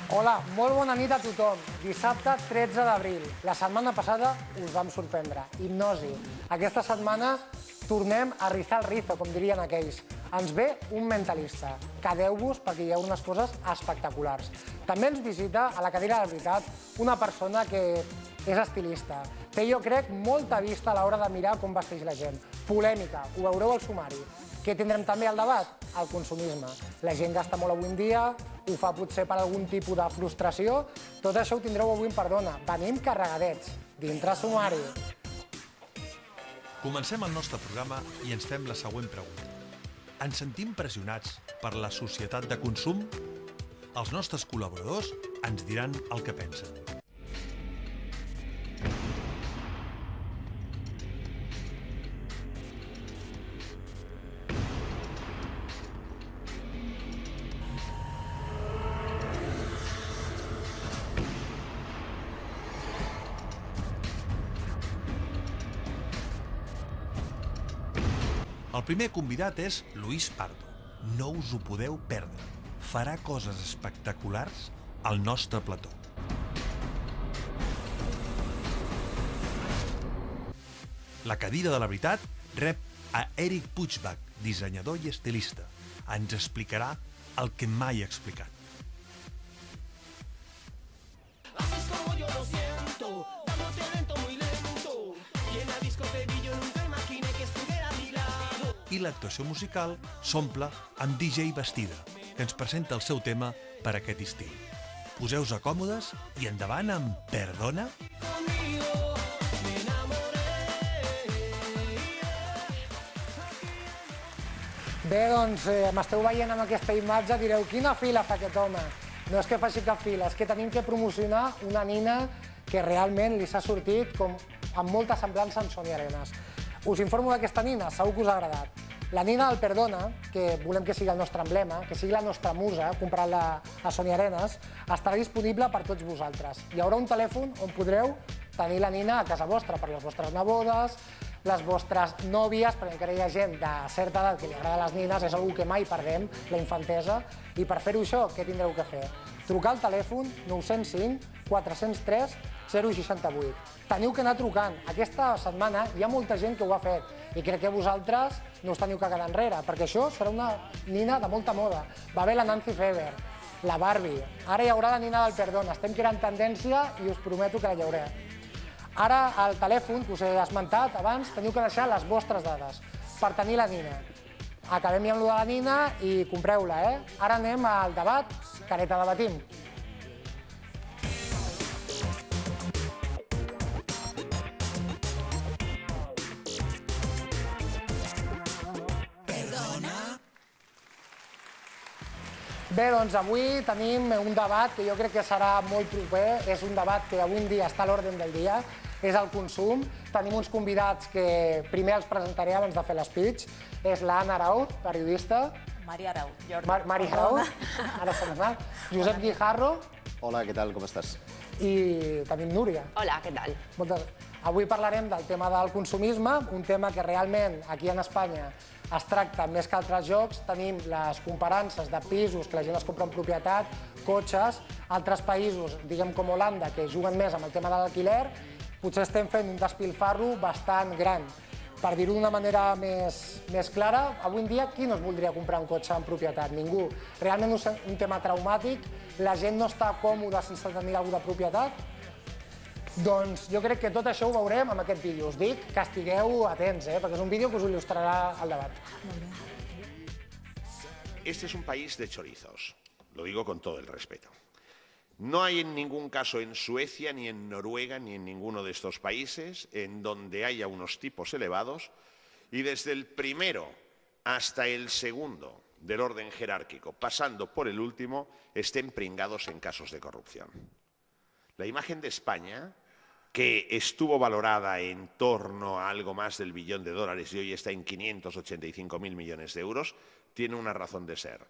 Hola, molt bona nit a tothom. Dissabte 13 d'abril. La setmana passada us vam sorprendre. Hipnosi. Aquesta setmana tornem a rizar el rizo, com dirien aquells. Ens ve un mentalista. Quedeu-vos perquè hi ha unes coses espectaculars. També ens visita a la cadira de la veritat una persona que és estilista. Té, jo crec, molta vista a l'hora de mirar com vesteix la gent. Polèmica, ho veureu al sumari. Què tindrem també al debat? El consumisme. La gent gasta molt avui en dia, ho fa potser per algun tipus de frustració. Tot això ho tindreu avui en Perdona. Venim carregadets. Dintre sumari. Comencem el nostre programa i ens fem la següent pregunta. Ens sentim pressionats per la societat de consum? Els nostres col·laboradors ens diran el que pensen. El primer convidat és Luis Pardo. No us ho podeu perdre. Farà coses espectaculars al nostre plató. La cadira de la veritat rep a Eric Puigbach, dissenyador i estilista. Ens explicarà el que mai ha explicat. I l'actuació musical s'omple amb DJ Bastida, que ens presenta el seu tema per aquest estiu. Poseu-vos còmodes i endavant amb Perdona. Bé, doncs, m'esteu veient amb aquesta imatge, direu, quina fila fa aquest home? No és que faci cap fila, és que tenim que promocionar una nina que realment li s'ha sortit amb molta semblança amb Sonia Arenas. Us informo d'aquesta nina, segur que us ha agradat. La nina del Perdona, que volem que sigui el nostre emblema, que sigui la nostra musa, comprant-la a Sonia Arenas, estarà disponible per tots vosaltres. Hi haurà un telèfon on podreu tenir la nina a casa vostra, per les vostres nebodes, les vostres nòvies, perquè encara hi ha gent de certa edat que li agrada a les nines, és una que mai perdem, la infantesa, i per fer-ho això, què tindreu que fer? Trucar al telèfon 905 403 068. Teniu que anar trucant. Aquesta setmana hi ha molta gent que ho ha fet i crec que vosaltres no us teniu que quedar enrere, perquè això serà una nina de molta moda. Va haver la Nancy Feber, la Barbie, ara hi haurà la nina del Perdona. Estem creant tendència i us prometo que la llauré. Ara, al telèfon, que us he esmentat abans, teniu que deixar les vostres dades per tenir la nina. Acabem ja amb lo de la nina i compreu-la, eh? Ara anem al debat, careta debatim. Bé, doncs avui tenim un debat que jo crec que serà molt proper, és un debat que avui en dia està a l'ordre del dia, és el consum. Tenim uns convidats que primer els presentaré abans de fer l'espeech. És l'Anna Arauz, periodista. Mari Arauz. Mari Arauz, ara s'ha anat. Josep Guijarro. Hola, què tal, com estàs? I tenim Núria. Hola, què tal? Avui parlarem del tema del consumisme, un tema que realment aquí en Espanya es tracta més que altres jocs. Tenim les comparances de pisos que la gent es compra en propietat, cotxes, altres països, diguem com Holanda, que juguen més amb el tema de l'alquiler. Potser estem fent un despilfarro bastant gran. Per dir-ho d'una manera més clara, avui en dia qui no es voldria comprar un cotxe en propietat? Ningú. Realment és un tema traumàtic, la gent no està còmoda sense tenir alguna de propietat. Doncs jo crec que tot això ho veurem amb aquest vídeo. Us dic que estigueu atents, perquè és un vídeo que us il·lustrarà el debat. Este es un país de chorizos, lo digo con todo el respeto. No hay en ningún caso en Suecia, ni en Noruega, ni en ninguno de estos países en donde haya unos tipos elevados y desde el primero hasta el segundo del orden jerárquico, pasando por el último, estén pringados en casos de corrupción. La imagen de España, que estuvo valorada en torno a algo más del billón de dólares y hoy está en 585.000 millones de euros, tiene una razón de ser,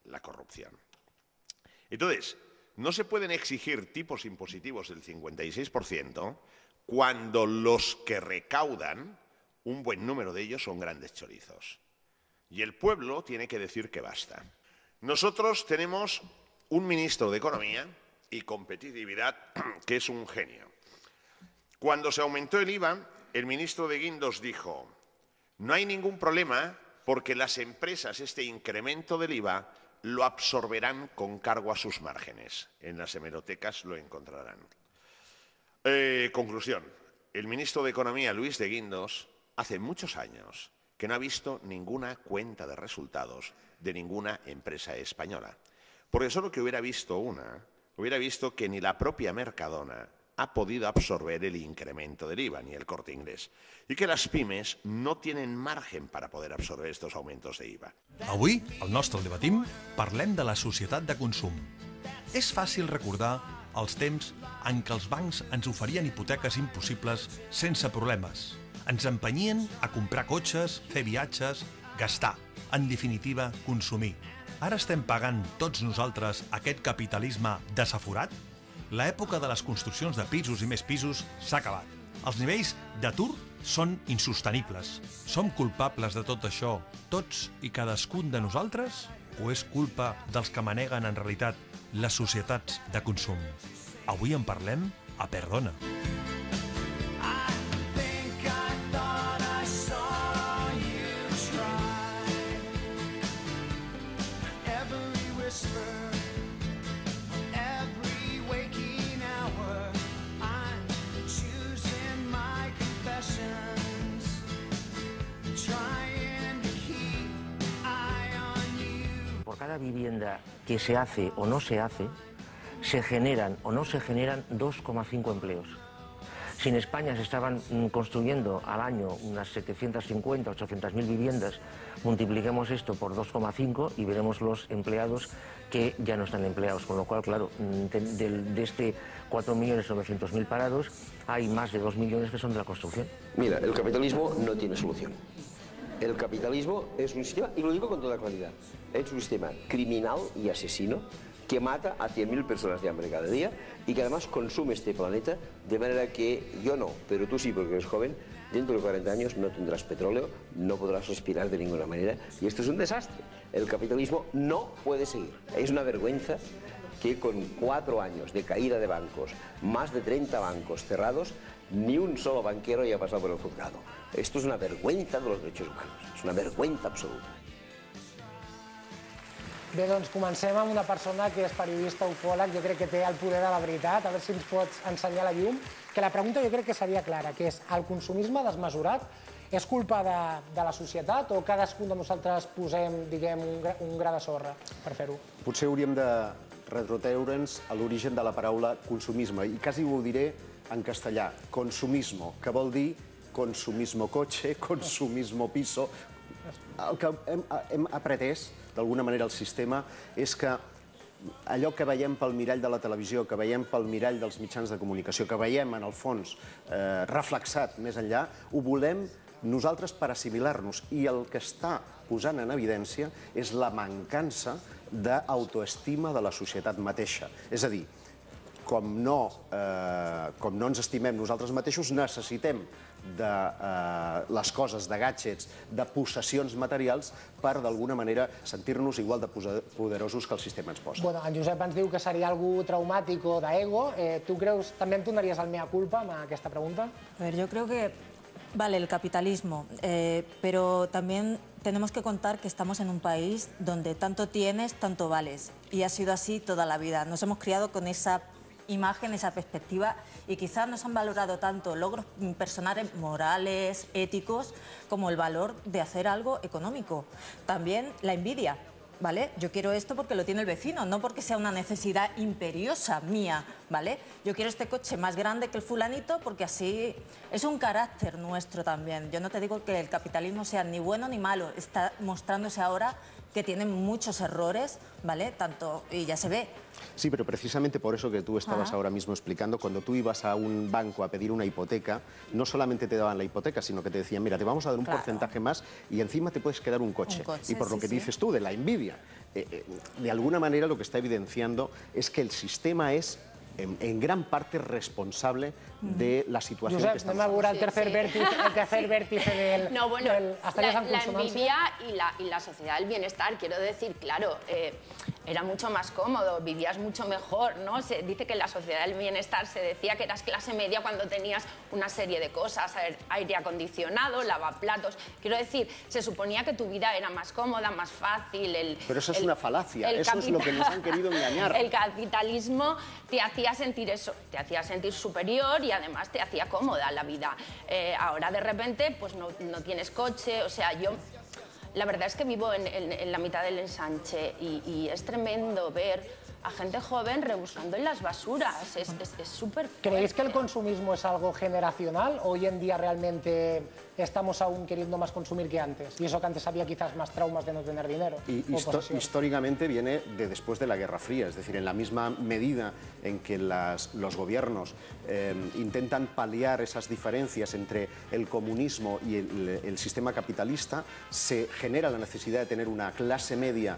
la corrupción. Entonces, no se pueden exigir tipos impositivos del 56% cuando los que recaudan, un buen número de ellos, son grandes chorizos. Y el pueblo tiene que decir que basta. Nosotros tenemos un ministro de Economía y competitividad, que es un genio. Cuando se aumentó el IVA, el ministro de Guindos dijo: no hay ningún problema porque las empresas este incremento del IVA lo absorberán con cargo a sus márgenes. En las hemerotecas lo encontrarán. Conclusión. El ministro de Economía, Luis de Guindos, hace muchos años que no ha visto ninguna cuenta de resultados de ninguna empresa española. Porque solo que hubiera visto que ni la propia Mercadona ha podido absorber el incremento del IVA, ni el Corte Inglés, i que les pimes no tenen margen per a poder absorber estos aumentos de IVA. Avui, al nostre Debatim, parlem de la societat de consum. És fàcil recordar els temps en què els bancs ens oferien hipoteques impossibles sense problemes. Ens empenyien a comprar cotxes, fer viatges, gastar, en definitiva, consumir. Ara estem pagant tots nosaltres aquest capitalisme desaforat? L'època de les construccions de pisos i més pisos s'ha acabat. Els nivells d'atur són insostenibles. Som culpables de tot això, tots i cadascun de nosaltres? O és culpa dels que maneguen en realitat les societats de consum? Avui en parlem a Perdona. Por cada vivienda que se hace o no se hace, se generan o no se generan 2,5 empleos. Si en España se estaban construyendo al año unas 750, 800.000 viviendas, multipliquemos esto por 2,5 y veremos los empleados que ya no están empleados. Con lo cual, claro, de este 4.900.000 parados, hay más de 2 millones que son de la construcción. Mira, el capitalismo no tiene solución. El capitalismo es un sistema, y lo digo con toda claridad, es un sistema criminal y asesino que mata a 100.000 personas de hambre cada día y que además consume este planeta de manera que yo no, pero tú sí porque eres joven, dentro de 40 años no tendrás petróleo, no podrás respirar de ninguna manera y esto es un desastre. El capitalismo no puede seguir. Es una vergüenza que con 4 años de caída de bancos, más de 30 bancos cerrados, ni un solo banquero haya pasado por el juzgado. Esto es una vergüenza de los derechos humanos, es una vergüenza absoluta. Bé, doncs comencem amb una persona que és periodista, ufòleg, jo crec que té el poder de la veritat, a veure si ens pots ensenyar la llum, que la pregunta jo crec que seria clara, que és: el consumisme desmesurat és culpa de la societat o cadascun de nosaltres posem, diguem, un gra de sorra per fer-ho? Potser hauríem de retrotreure'ns a l'origen de la paraula consumisme, i quasi ho diré en castellà, consumismo, que vol dir consumismo coche, consumismo piso. El que hem apretès, d'alguna manera, el sistema, és que allò que veiem pel mirall de la televisió, que veiem pel mirall dels mitjans de comunicació, que veiem, en el fons, reflexat més enllà, ho volem nosaltres per assimilar-nos. I el que està posant en evidència és la mancança d'autoestima de la societat mateixa. És a dir, com no ens estimem nosaltres mateixos, necessitem de les coses, de gadgets, de possessions materials per, d'alguna manera, sentir-nos igual de poderosos que el sistema ens posa. Bueno, en Josep ens diu que seria algo traumàtic o d'ego. Tu creus, també em donaries el mea culpa amb aquesta pregunta? A ver, yo creo que vale el capitalismo, pero también tenemos que contar que estamos en un país donde tanto tienes, tanto vales. Y ha sido así toda la vida. Nos hemos criado con esa imagen, esa perspectiva, y quizás nos han valorado tanto logros personales, morales, éticos, como el valor de hacer algo económico. También la envidia, ¿vale? Yo quiero esto porque lo tiene el vecino, no porque sea una necesidad imperiosa mía, ¿vale? Yo quiero este coche más grande que el fulanito porque así es un carácter nuestro también. Yo no te digo que el capitalismo sea ni bueno ni malo, está mostrándose ahora que tienen muchos errores, ¿vale? Tanto, y ya se ve. Sí, pero precisamente por eso que tú estabas ahora mismo explicando, cuando tú ibas a un banco a pedir una hipoteca, no solamente te daban la hipoteca, sino que te decían, mira, te vamos a dar un porcentaje más y encima te puedes quedar un coche. Y por lo que dices tú, de la envidia, de alguna manera lo que está evidenciando es que el sistema es en gran parte responsable de la situación que estamos viviendo. Josep, el tercer vértice del... No, bueno, ¿estarías en la consonancia? envidia y la sociedad del bienestar, quiero decir, claro, era mucho más cómodo, vivías mucho mejor, ¿no? Se dice que en la sociedad del bienestar se decía que eras clase media cuando tenías una serie de cosas, aire acondicionado, lavaplatos. Quiero decir, se suponía que tu vida era más cómoda, más fácil. Pero eso es una falacia, eso es lo que nos han querido engañar. El capitalismo te hacía sentir eso, te hacía sentir superior y además te hacía cómoda la vida. Ahora de repente pues no tienes coche, o sea, yo la verdad es que vivo en la mitad del ensanche y es tremendo ver a gente joven rebuscando en las basuras, es súper fuerte. ¿Creéis que el consumismo es algo generacional? ¿Hoy en día realmente estamos aún queriendo más consumir que antes? Y eso que antes había quizás más traumas de no tener dinero. Y históricamente viene de después de la Guerra Fría, es decir, en la misma medida en que los gobiernos intentan paliar esas diferencias entre el comunismo y el sistema capitalista, se genera la necesidad de tener una clase media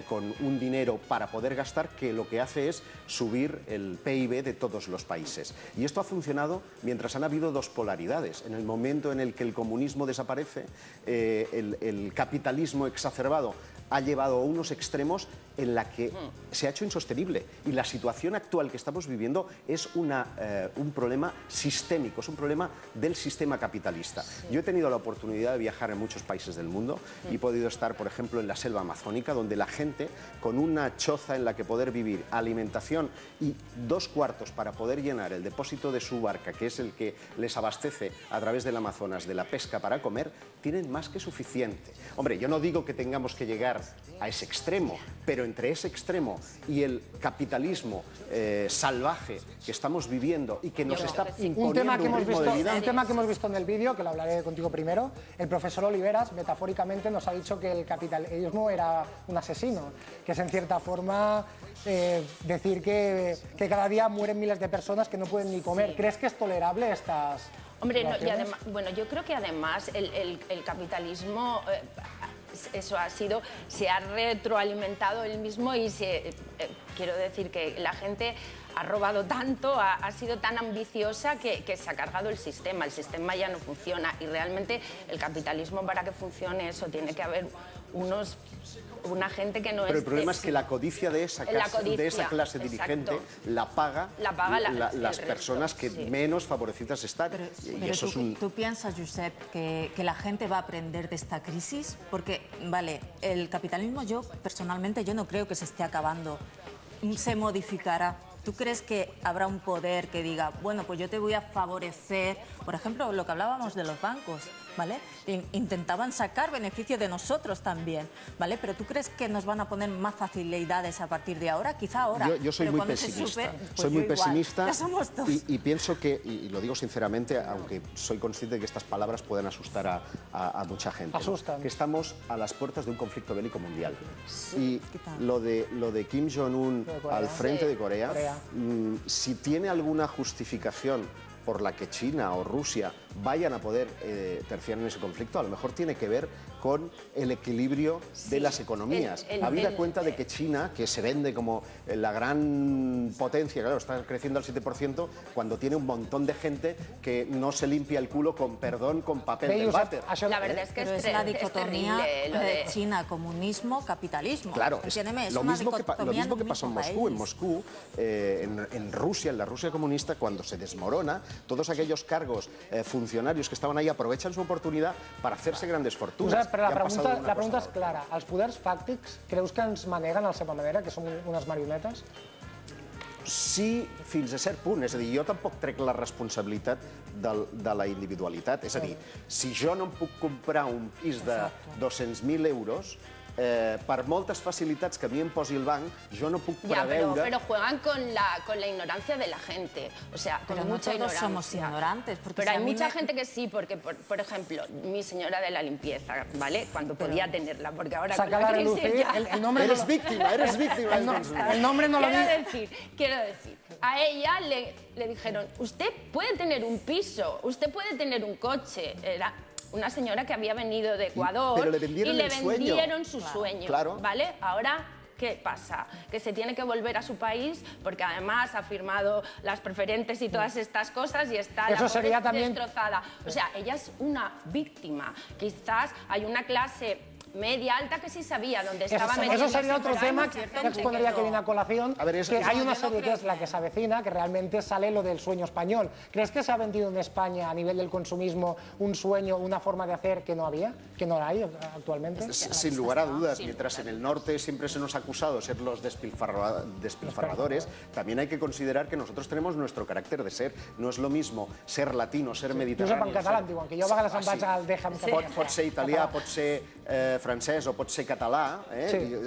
con un dinero para poder gastar, que lo que hace es subir el PIB de todos los países. Y esto ha funcionado mientras han habido dos polaridades. En el momento en el que el comunismo desaparece, el capitalismo exacerbado ha llevado a unos extremos en la que se ha hecho insostenible. Y la situación actual que estamos viviendo es un problema sistémico, es un problema del sistema capitalista. Sí. Yo he tenido la oportunidad de viajar en muchos países del mundo y he podido estar, por ejemplo, en la selva amazónica, donde la gente, con una choza en la que poder vivir, alimentación y 2 cuartos para poder llenar el depósito de su barca, que es el que les abastece a través del Amazonas de la pesca para comer, tienen más que suficiente. Hombre, yo no digo que tengamos que llegar a ese extremo, pero entre ese extremo y el capitalismo salvaje que estamos viviendo y que nos está imponiendo un ritmo de vida... Un tema que hemos visto en el vídeo, que lo hablaré contigo primero, el profesor Oliveras, metafóricamente, nos ha dicho que el capitalismo era un asesino, que es en cierta forma decir que cada día mueren miles de personas que no pueden ni comer. Sí. ¿Crees que es tolerable estas...? Hombre, no, y además, bueno, yo creo que además el capitalismo... eso se ha retroalimentado él mismo y quiero decir que la gente ha robado tanto, ha sido tan ambiciosa que se ha cargado el sistema ya no funciona y realmente el capitalismo, para que funcione eso, tiene que haber una gente que no es... Pero el problema es que la codicia de esa clase dirigente la paga las personas que menos favorecidas están. Pero eso ¿tú piensas, Josep, que la gente va a aprender de esta crisis? Porque, vale, el capitalismo personalmente yo no creo que se esté acabando. Se modificará. ¿Tú crees que habrá un poder que diga, bueno, pues yo te voy a favorecer? Por ejemplo, lo que hablábamos de los bancos, ¿vale? Intentaban sacar beneficio de nosotros también, ¿vale? Pero ¿tú crees que nos van a poner más facilidades a partir de ahora? Quizá ahora. Yo soy muy pesimista. Soy muy pesimista y pienso que, y lo digo sinceramente, aunque soy consciente de que estas palabras pueden asustar a mucha gente, asustan, ¿no? Que estamos a las puertas de un conflicto bélico mundial. Sí, y lo de Kim Jong-un al frente de Corea, si tiene alguna justificación por la que China o Rusia vayan a poder terciar en ese conflicto, a lo mejor tiene que ver con el equilibrio de las economías. Habida cuenta de que China, que se vende como la gran potencia, claro, está creciendo al 7%, cuando tiene un montón de gente que no se limpia el culo, con perdón, con papel del váter. La verdad es que es la dicotomía de China, comunismo, capitalismo. Claro, lo mismo que pasó en Moscú. En Moscú, en Rusia, en la Rusia comunista, cuando se desmorona, todos aquellos cargos funcionarios que estaban ahí aprovechan su oportunidad para hacerse grandes fortunas. Però la pregunta és clara. Els poders fàctics creus que ens maneguen a la seva manera, que som unes marionetes? Sí, fins a cert punt. És a dir, jo tampoc trec la responsabilitat de la individualitat. És a dir, si jo no em puc comprar un pis de 200.000 euros, per moltes facilitats que a mi em posi el banc, jo no puc preveure... Pero juegan con la ignorancia de la gente, o sea, con mucha ignorancia. Somos ignorantes. Pero hay mucha gente que sí, porque, por ejemplo, mi señora de la limpieza, ¿vale? Cuando podía tenerla, porque ahora con la crisis ya... Eres víctima. El nombre no lo dice. Quiero decir, a ella le dijeron, usted puede tener un piso, usted puede tener un coche, era... una señora que había venido de Ecuador y le vendieron su sueño, claro. ¿vale? Ahora, ¿qué pasa? Que se tiene que volver a su país porque además ha firmado las preferentes y todas estas cosas y está la pobreza destrozada. O sea, ella es una víctima. Quizás hay una clase media alta que sí sabía dónde estaba metiendo. Eso sería otro tema que expondría que viene a colación, que hay una serie que es La que se avecina, que realmente sale lo del sueño español. ¿Crees que se ha vendido en España a nivel del consumismo un sueño, una forma de hacer que no había, que no la hay actualmente? Sin lugar a dudas, mientras en el norte siempre se nos ha acusado de ser los despilfarradores, también hay que considerar que nosotros tenemos nuestro carácter de ser. No es lo mismo ser latino, ser mediterrani... Tu en català, em diuen, que jo a vegades em vaig al Deja'm català. Pot ser italià, pot ser francès o pot ser català,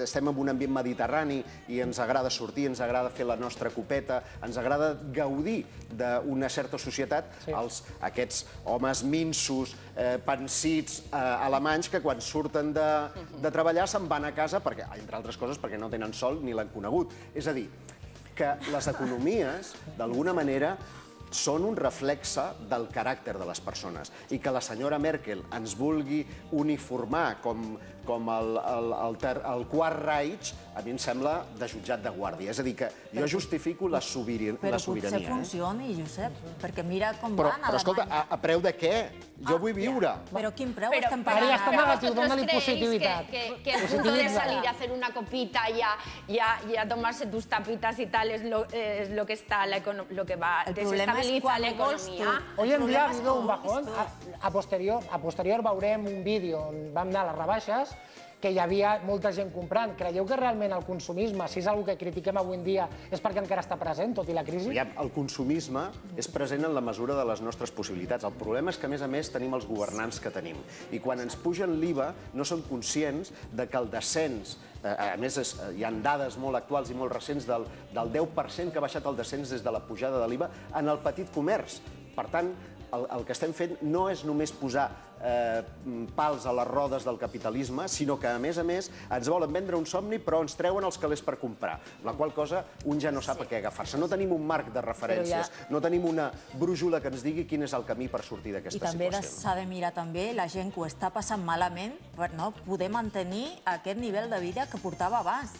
estem en un ambient mediterrani i ens agrada sortir, ens agrada fer la nostra copeta, ens agrada gaudir d'una certa societat, aquests homes minsos, pansits, alemanys, que quan surten de treballar se'n van a casa, entre altres coses perquè no tenen sol ni l'han conegut. És a dir, que les economies, d'alguna manera, són un reflexe del caràcter de les persones i que la senyora Merkel ens vulgui uniformar com el Quart Reich, a mi em sembla de jutjat de guàrdia. És a dir, que jo justifico la sobirania. Però potser funcioni, Josep, perquè mira com van a Però escolta, a preu de què? Jo vull viure. Però quin preu estem pagant? María, está negatiu, dónale positividad. Que el punto de salir a hacer una copita y a tomarse tus tapitas y tal es lo que está, lo que va desestabiliza la economía. Hoy en día ha habido un bajón. A posterior veurem un vídeo on vam anar a les rebaixes que hi havia molta gent comprant. Creieu que realment el consumisme, si és una cosa que critiquem avui en dia, és perquè encara està present, tot i la crisi? El consumisme és present en la mesura de les nostres possibilitats. El problema és que, a més, tenim els governants que tenim. I quan ens pugen l'IVA, no són conscients que el descens, a més, hi ha dades molt actuals i molt recents del 10% que ha baixat el descens des de la pujada de l'IVA en el petit comerç. Per tant, el que estem fent no és només posar pals a les rodes del capitalisme, sinó que, a més, ens volen vendre un somni, però ens treuen els calés per comprar, la qual cosa un ja no sap a què agafar-se. No tenim un marc de referències, no tenim una brújula que ens digui quin és el camí per sortir d'aquesta situació. I també s'ha de mirar també la gent que ho està passant malament per no poder mantenir aquest nivell de vida que portava abans,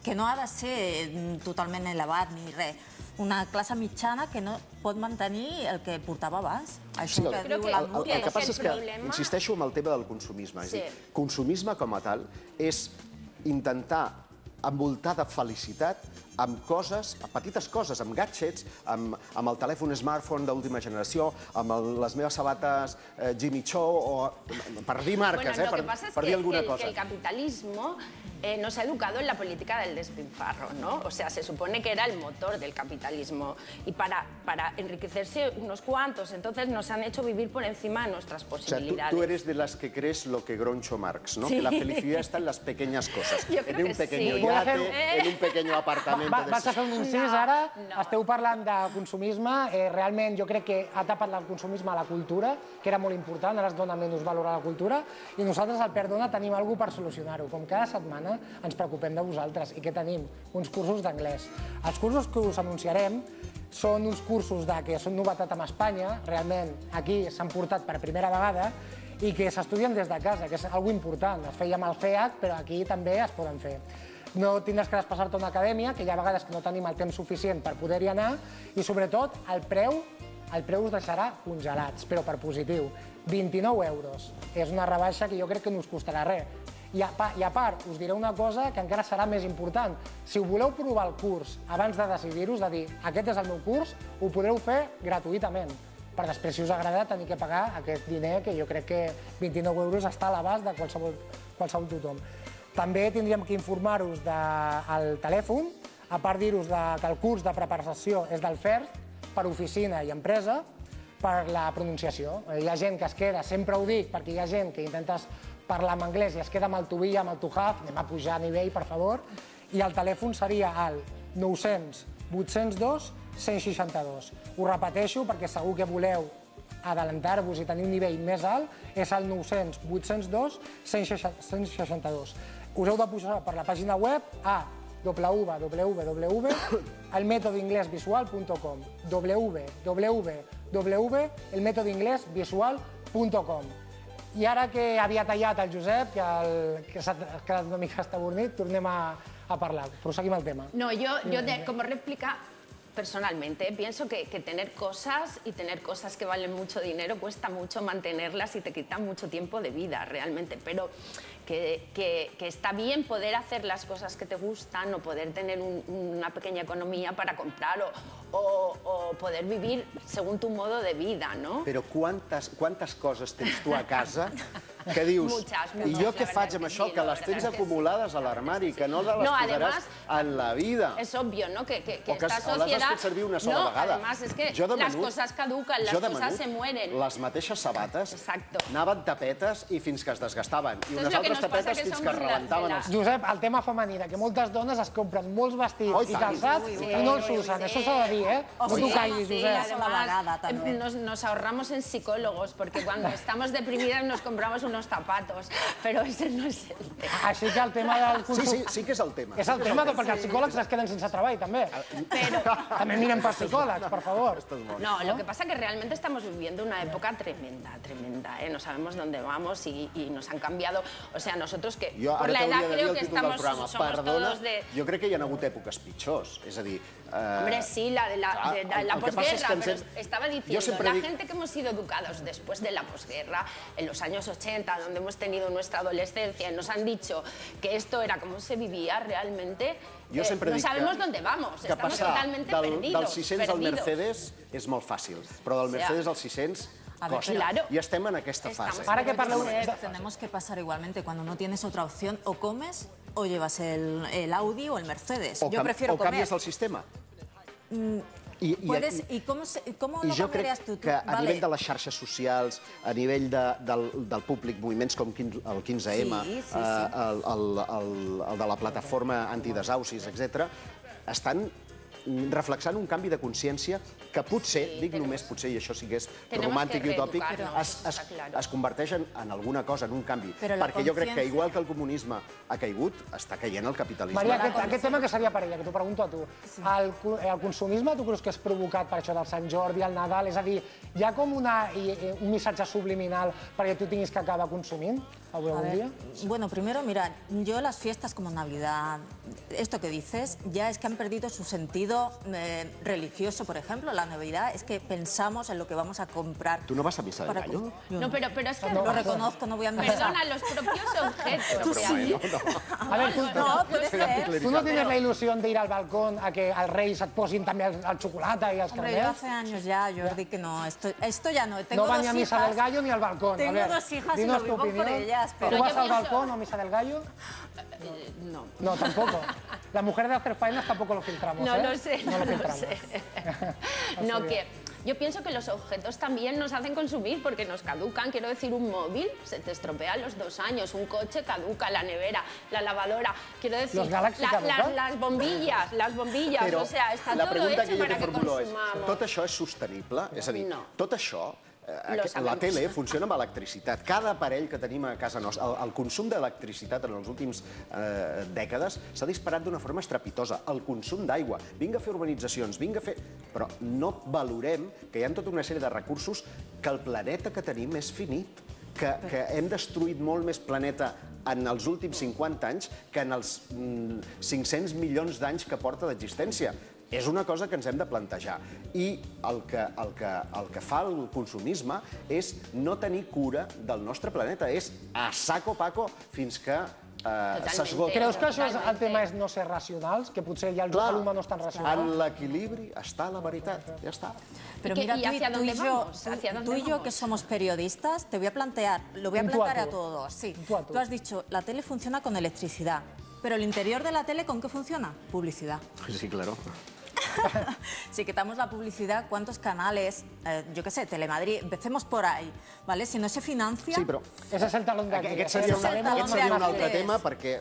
que no ha de ser totalment elevat ni res. Una classe mitjana que no pot mantenir el que portava abans. El que passa és que insisteixo en el tema del consumisme. Consumisme com a tal és intentar envoltar de felicitat amb coses, petites coses, amb gadgets, amb el telèfon smartphone d'última generació, amb les meves sabates Jimmy Choo, per dir marques, per dir alguna cosa. El capitalismo nos ha educado en la política del despilfarro, ¿no? O sea, se supone que era el motor del capitalismo y para enriquecerse unos cuantos, entonces nos han hecho vivir por encima de nuestras posibilidades. Tú eres de las que crees lo que Groucho Marx, ¿no? Que la felicidad está en las pequeñas cosas. En un pequeño yate, en un pequeño apartamento. Vaig a fer un incís ara. Esteu parlant de consumisme. Realment jo crec que ha tapat el consumisme a la cultura, que era molt important, ara es dona menys valor a la cultura, i nosaltres al Perdona tenim alguna cosa per solucionar-ho. Com cada setmana ens preocupem de vosaltres. I què tenim? Uns cursos d'anglès. Els cursos que us anunciarem són uns cursos que són novetat amb Espanya, realment aquí s'han portat per primera vegada, i que s'estudien des de casa, que és una cosa important. Es feia amb el FEAC, però aquí també es poden fer. No tindràs que desplaçar-te a una acadèmia, que hi ha vegades que no tenim el temps suficient per poder-hi anar, i sobretot el preu us deixarà congelats, però per positiu. 29 euros. És una rebaixa que jo crec que no us costarà res. I a part, us diré una cosa que encara serà més important. Si ho voleu provar el curs abans de decidir-vos, de dir aquest és el meu curs, ho podreu fer gratuïtament. Per després, si us agrada, tenir que pagar aquest diner, que jo crec que 29 euros està a l'abast de qualsevol tothom. També tindríem que informar-vos del telèfon, a part dir-vos que el curs de preparació és del FERC, per oficina i empresa, per la pronunciació. Hi ha gent que es queda, sempre ho dic, perquè hi ha gent que intentes parlar en anglès i es queda amb el to be, amb el to have, anem a pujar a nivell, per favor, i el telèfon seria el 900 802 162. Ho repeteixo perquè segur que voleu adelantar-vos i tenir un nivell més alt, és el 900 802 162. Us heu de posar per la pàgina web a www.elmetodinglesvisual.com www.elmetodinglesvisual.com. I ara que havia tallat el Josep, que s'ha quedat una mica estabornit, tornem a a parlar. Proseguim el tema. No, yo como réplica, personalmente, pienso que tener cosas y tener cosas que valen mucho dinero cuesta mucho mantenerlas y te quitan mucho tiempo de vida, realmente. Pero que está bien poder hacer las cosas que te gustan o poder tener una pequeña economía para comprar o poder vivir según tu modo de vida, ¿no? Però quantes coses tens tu a casa que dius, i jo què faig amb això, que les tens acumulades a l'armari, que no les posaràs en la vida? Es obvio, ¿no? Que esta sociedad... O les has fet servir una sola vegada. Además, es que las cosas caducan, las cosas se mueren. Les mateixes sabates anaven tapetes i fins que es desgastaven, i unes altres tapetes fins que es rebentaven. Josep, el tema femení, que moltes dones es compren molts vestits i calçats i no els usen, això s'ha de dir, ¿eh? No t'ho callis, Josep. Además, nos ahorramos en psicólogos, porque cuando estamos deprimidas nos compramos unos zapatos, pero ese no es el tema. Així que el tema del consum... Sí que és el tema. És el tema, perquè els psicòlegs es queden sense treball, també. També miren per psicòlegs, por favor. No, lo que pasa es que realmente estamos viviendo una época tremenda, ¿eh? No sabemos dónde vamos y nos han cambiado. O sea, nosotros que por la edad creo que somos todos de... Jo crec que hi ha hagut èpoques pitjors, és a dir... Hombre, sí, la posguerra, pero estaba diciendo, la gente que hemos sido educados después de la posguerra, en los años 80, donde hemos tenido nuestra adolescencia, y nos han dicho que esto era como se vivía realmente, no sabemos dónde vamos, estamos totalmente perdidos. Del 600 al Mercedes és molt fàcil, però del Mercedes al 600 costa. I estem en aquesta fase. Tenemos que pasar igualmente, cuando no tienes otra opción, o comes o llevas el Audi o el Mercedes. Yo prefiero comer. O canvies el sistema. Puedes, ¿y cómo lo cambiarías tú? Jo crec que a nivell de les xarxes socials, a nivell del públic, moviments com el 15M, el de la plataforma antidesaucis, etc., estan reflexant un canvi de consciència que potser, dic només potser, i això sí que és romàntic i utòpic, es converteix en alguna cosa, en un canvi. Perquè jo crec que, igual que el comunisme ha caigut, està caient el capitalisme. Maria, aquest tema que seria per ella, que t'ho pregunto a tu. El consumisme, tu creus que és provocat per això del Sant Jordi, el Nadal? És a dir, hi ha com un missatge subliminal perquè tu tinguis que acabar consumint algun dia? Bueno, primero, mira, yo las fiestas como Navidad, esto que dices, ya es que han perdido su sentido religioso, por ejemplo. La Navidad es que pensamos en lo que vamos a comprar. ¿Tú no vas a misa del gallo? No, pero es que... Lo reconozco, no voy a misa. Perdona, los propios objetos. Tú sí. A ver, ¿tú no tienes la ilusión de ir al balcón a que al Reis et posin també el xocolata i els caramels? Hombre, yo hace años ya, Jordi, que no, esto ya no. No van ni a misa del gallo ni al balcón. Tengo dos hijas y lo vivo por ellas. ¿Tú vas al balcón o a misa del gallo? No. No, tampoco. La mujer de hacer faenas tampoco lo filtramos, No lo sé, no lo sé. No, que yo pienso que los objetos también nos hacen consumir porque nos caducan. Quiero decir, un móvil se te estropea a los 2 años, un coche caduca, la nevera, la lavadora. Quiero decir, las bombillas, o sea, está todo hecho para que consumamos. Tot això és sostenible? És a dir, tot això... La tele funciona amb electricitat. Cada aparell que tenim a casa nostra, el consum d'electricitat en les últimes dècades s'ha disparat d'una forma estrepitosa. El consum d'aigua. Vinga a fer urbanitzacions, vinga a fer... Però no valorem que hi ha tota una sèrie de recursos que el planeta que tenim és finit, que hem destruït molt més planeta en els últims 50 anys que en els 500 milions d'anys que porta d'existència. És una cosa que ens hem de plantejar. I el que fa el consumisme és no tenir cura del nostre planeta. És a saco paco fins que s'esgota. Creus que això el tema és no ser racionals? Que potser ja l'humà no és tan racional? En l'equilibri està la veritat. Ja està. Pero mira, tú y yo que somos periodistas, te voy a plantear, lo voy a plantear a todos. Sí. Tú has dicho, la tele funciona con electricidad, pero el interior de la tele, ¿con qué funciona? Publicidad. Sí, claro. Si quitamos la publicidad, ¿cuántos canales? Yo qué sé, Telemadrid, empecemos por ahí, ¿vale? Si no se financia... Sí, però... Ese és el talón d'Aquiles. Aquest seria un altre tema, perquè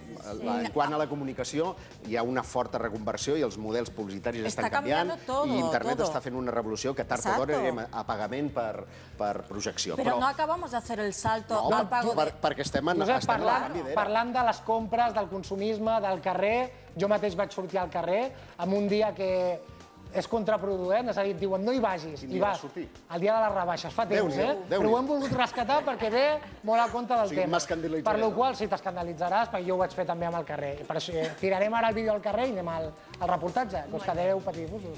quant a la comunicació hi ha una forta reconversió i els models publicitaris estan canviant i internet està fent una revolució que tard o d'hora anirem a pagament per projecció. Però no acabamos de hacer el salto al pago de... Perquè estem en la canvi d'era. Parlant de les compres, del consumisme, del carrer, jo mateix vaig sortir al carrer amb un dia que és contraproduent, és a dir, et diuen no hi vagis, i vas el dia de les rebaixes, fa temps, però ho hem volgut rescatar perquè ve molt a compte del tema. Per la qual sí, t'escandalitzaràs, perquè jo ho vaig fer també amb el carrer. Per això tirarem ara el vídeo al carrer i anem al reportatge, que us quedareu patidifusos.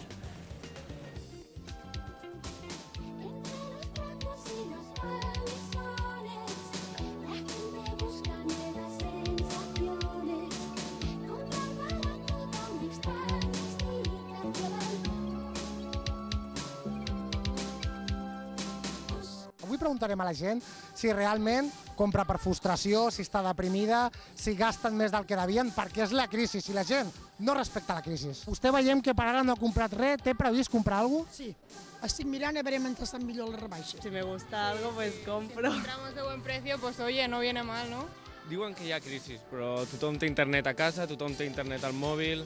Avui preguntarem a la gent si realment compra per frustració, si està deprimida, si gasten més del que devien, perquè és la crisi, si la gent no respecta la crisi. Vostè veiem que per ara no ha comprat res, té previst comprar alguna cosa? Sí, estic mirant a veure mentre estan millor les rebaixes. Si me gusta algo, pues compro. Si compramos de buen precio, pues oye, no viene mal, ¿no? Diuen que hi ha crisi, però tothom té internet a casa, tothom té internet al mòbil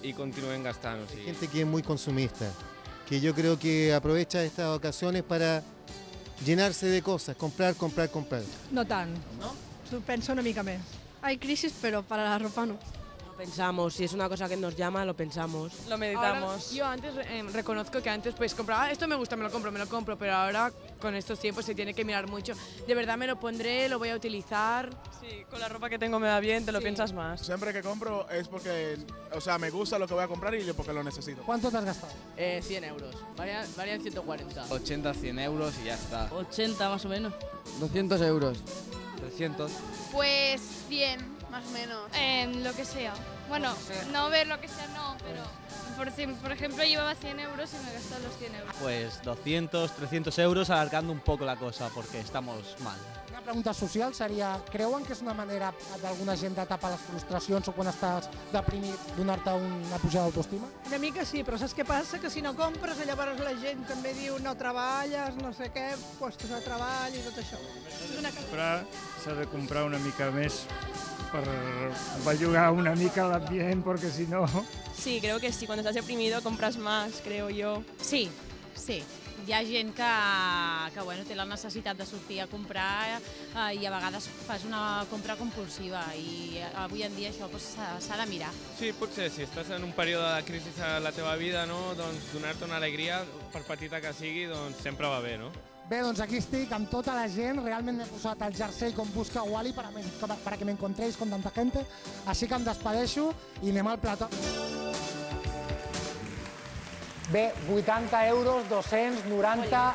y continúen gastando. Sí. Gente que es muy consumista, que yo creo que aprovecha estas ocasiones para llenarse de cosas, comprar. No tant. No? S'ho pensa una mica més. Hay crisis, pero para la ropa no. Lo pensamos, si es una cosa que nos llama, lo pensamos. Lo meditamos. Ahora, yo antes reconozco que antes pues compraba, esto me gusta, me lo compro, pero ahora con estos tiempos se tiene que mirar mucho. De verdad me lo pondré, lo voy a utilizar. Sí, con la ropa que tengo me va bien, te lo piensas más. Siempre que compro es porque, o sea, me gusta lo que voy a comprar y porque lo necesito. ¿Cuánto te has gastado? 100 euros, varían 140. 80, 100 euros y ya está. 80 más o menos. 200 euros. 300. Pues 100 más o menos. Lo que sea. Bueno, no ver lo que sea, no, pero por ejemplo llevaba 100 euros y me he gastado los 100 euros. Pues 200, 300 euros alargando un poco la cosa porque estamos mal. Una pregunta social seria, creuen que és una manera d'alguna gent de tapar les frustracions o quan estàs deprimit donar-te una pujada d'autoestima? Una mica sí, però saps què passa? Que si no compres, llavors la gent també diu no treballes, no sé què, puestos de treball i tot això. S'ha de comprar una mica més per bellugar una mica l'ambient, porque si no... Sí, creo que sí, cuando estás deprimido compras más, creo yo. Sí, sí. Hi ha gent que bueno, té la necessitat de sortir a comprar i a vegades fas una compra compulsiva i avui en dia això s'ha de mirar. Sí, potser si estàs en un període de crisi a la teva vida, no? Doncs donar-te una alegria, per petita que sigui, doncs sempre va bé, no? Bé, doncs aquí estic amb tota la gent, realment m'he posat el jersei com busca Wally para que me encontréis con tanta gente, així que em despedeixo i anem al plató. Bé, 80 euros, 290,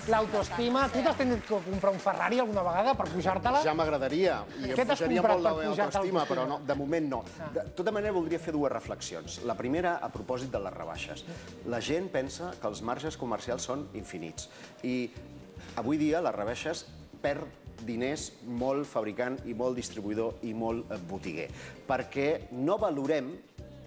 l'autoestima. Tu t'has tingut que comprar un Ferrari alguna vegada per pujar-te-la? Ja m'agradaria, i em pujaria molt la meva autoestima, però no, de moment no. De tota manera, voldria fer dues reflexions. La primera, a propòsit de les rebaixes. La gent pensa que els marges comercials són infinits. I avui dia les rebaixes perd diners molt fabricant i molt distribuïdor i molt botiguer. Perquè no valorem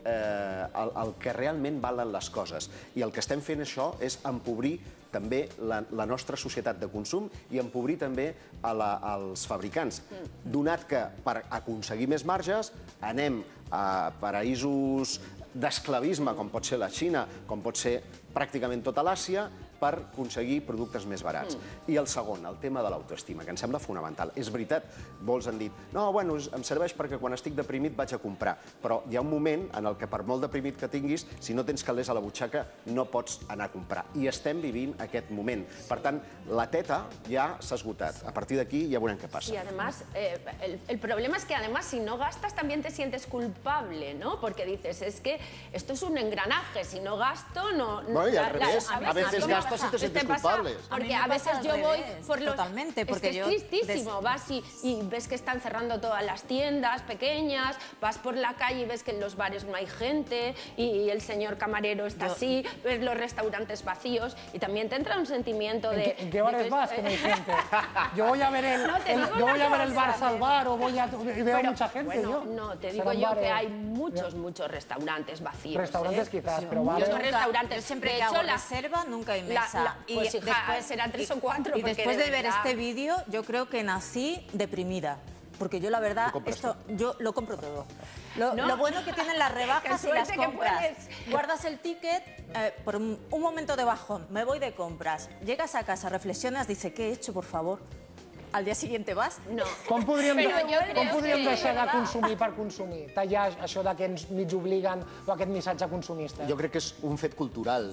el que realment valen les coses. I el que estem fent això és empobrir també la nostra societat de consum i empobrir també als fabricants. Donat que per aconseguir més marges anem a paraïsos d'esclavisme, com pot ser la Xina, com pot ser pràcticament tota l'Àsia, per aconseguir productes més barats. I el segon, el tema de l'autoestima, que em sembla fonamental. És veritat, molts han dit, no, bueno, em serveix perquè quan estic deprimit vaig a comprar, però hi ha un moment en el que per molt deprimit que tinguis, si no tens calés a la butxaca, no pots anar a comprar. I estem vivint aquest moment. Per tant, la teta ja s'ha esgotat. A partir d'aquí ja veurem què passa. Y además, el problema es que además si no gastas también te sientes culpable, ¿no? Porque dices, es que esto es un engranaje, si no gasto, no... Bueno, y al revés, a veces gastas y te sientes culpable. Porque a veces yo voy por los... Totalmente, porque es tristísimo, vas y ves que están cerrando todas las tiendas pequeñas, vas por la calle y ves que en los bares no hay gente y el señor camarero está así, ves los restaurantes vacíos y también te entra un sentimiento de... ¿En qué bares vas que no hay gente? Yo voy a ver el Barça al bar o veo mucha gente. No, te digo yo que hay muchos restaurantes vacíos. Restaurantes quizás, pero bares... Yo siempre que hago reserva nunca hay mesa. Pues después serán 3 o 4. Y después de ver este vídeo, yo creo que nací deprimida. Porque yo la verdad, yo lo compro todo. Lo bueno que tienen las rebajas y las compras. Guardas el ticket por un momento de bajón, me voy de compras. Llegas a casa, reflexionas, dices, ¿qué he hecho, por favor? al día siguiente vas. No. Com podríem deixar de consumir per consumir? Tallar això que ens mig obliguen o aquest missatge consumista? Jo crec que és un fet cultural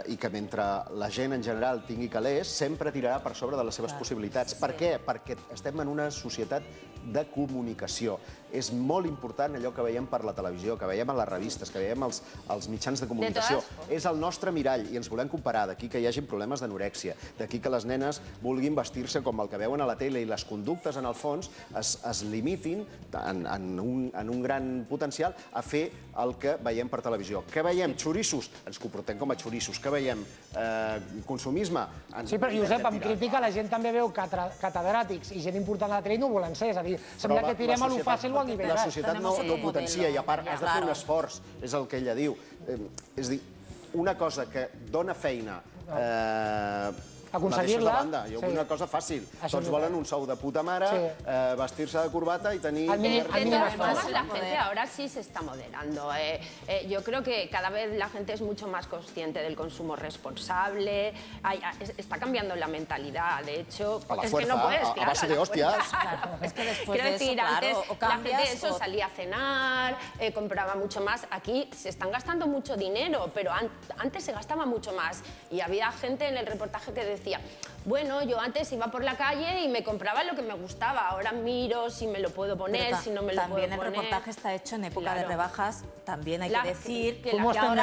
i que mentre la gent en general tingui calés, sempre tirarà per sobre de les seves possibilitats. Per què? Perquè estem en una societat de comunicació. És molt important allò que veiem per la televisió, que veiem a les revistes, que veiem als mitjans de comunicació. És el nostre mirall i ens volem comparar. D'aquí que hi hagin problemes d'anorèxia, d'aquí que les nenes vulguin vestir-se com el que veuen a la tele i les conductes, en el fons, es limitin en un gran potencial a fer el que veiem per televisió. Què veiem? Xorissos? Ens comportem com a xorissos. Què veiem? Consumisme? Sí, però Josep, amb crítica la gent també veu catedràtics i gent important a la tele i no volen ser. És a dir, sembla que tirem a lo fàcil o al nivell. La societat no ho potencia i a part has de fer un esforç, és el que ella diu. És a dir, una cosa que dona feina aconseguir-la. Jo vull una cosa fàcil. Tots volen un sou de puta mare, vestir-se de corbata y tenir... De todas formas, la gente ahora sí se está moderando. Yo creo que cada vez la gente es mucho más consciente del consumo responsable. Está cambiando la mentalidad. De hecho, es que no puedes, claro. A base de hostias. Es que después de eso, claro, o cambias... La gente salía a cenar, compraba mucho más. Aquí se están gastando mucho dinero, pero antes se gastaba mucho más. Y había gente en el reportaje que decía, bueno, yo antes iba por la calle y me compraba lo que me gustaba, ahora miro si me lo puedo poner, si no me lo puedo poner. También el reportaje está hecho en época de rebajas, también hay que decir que ahora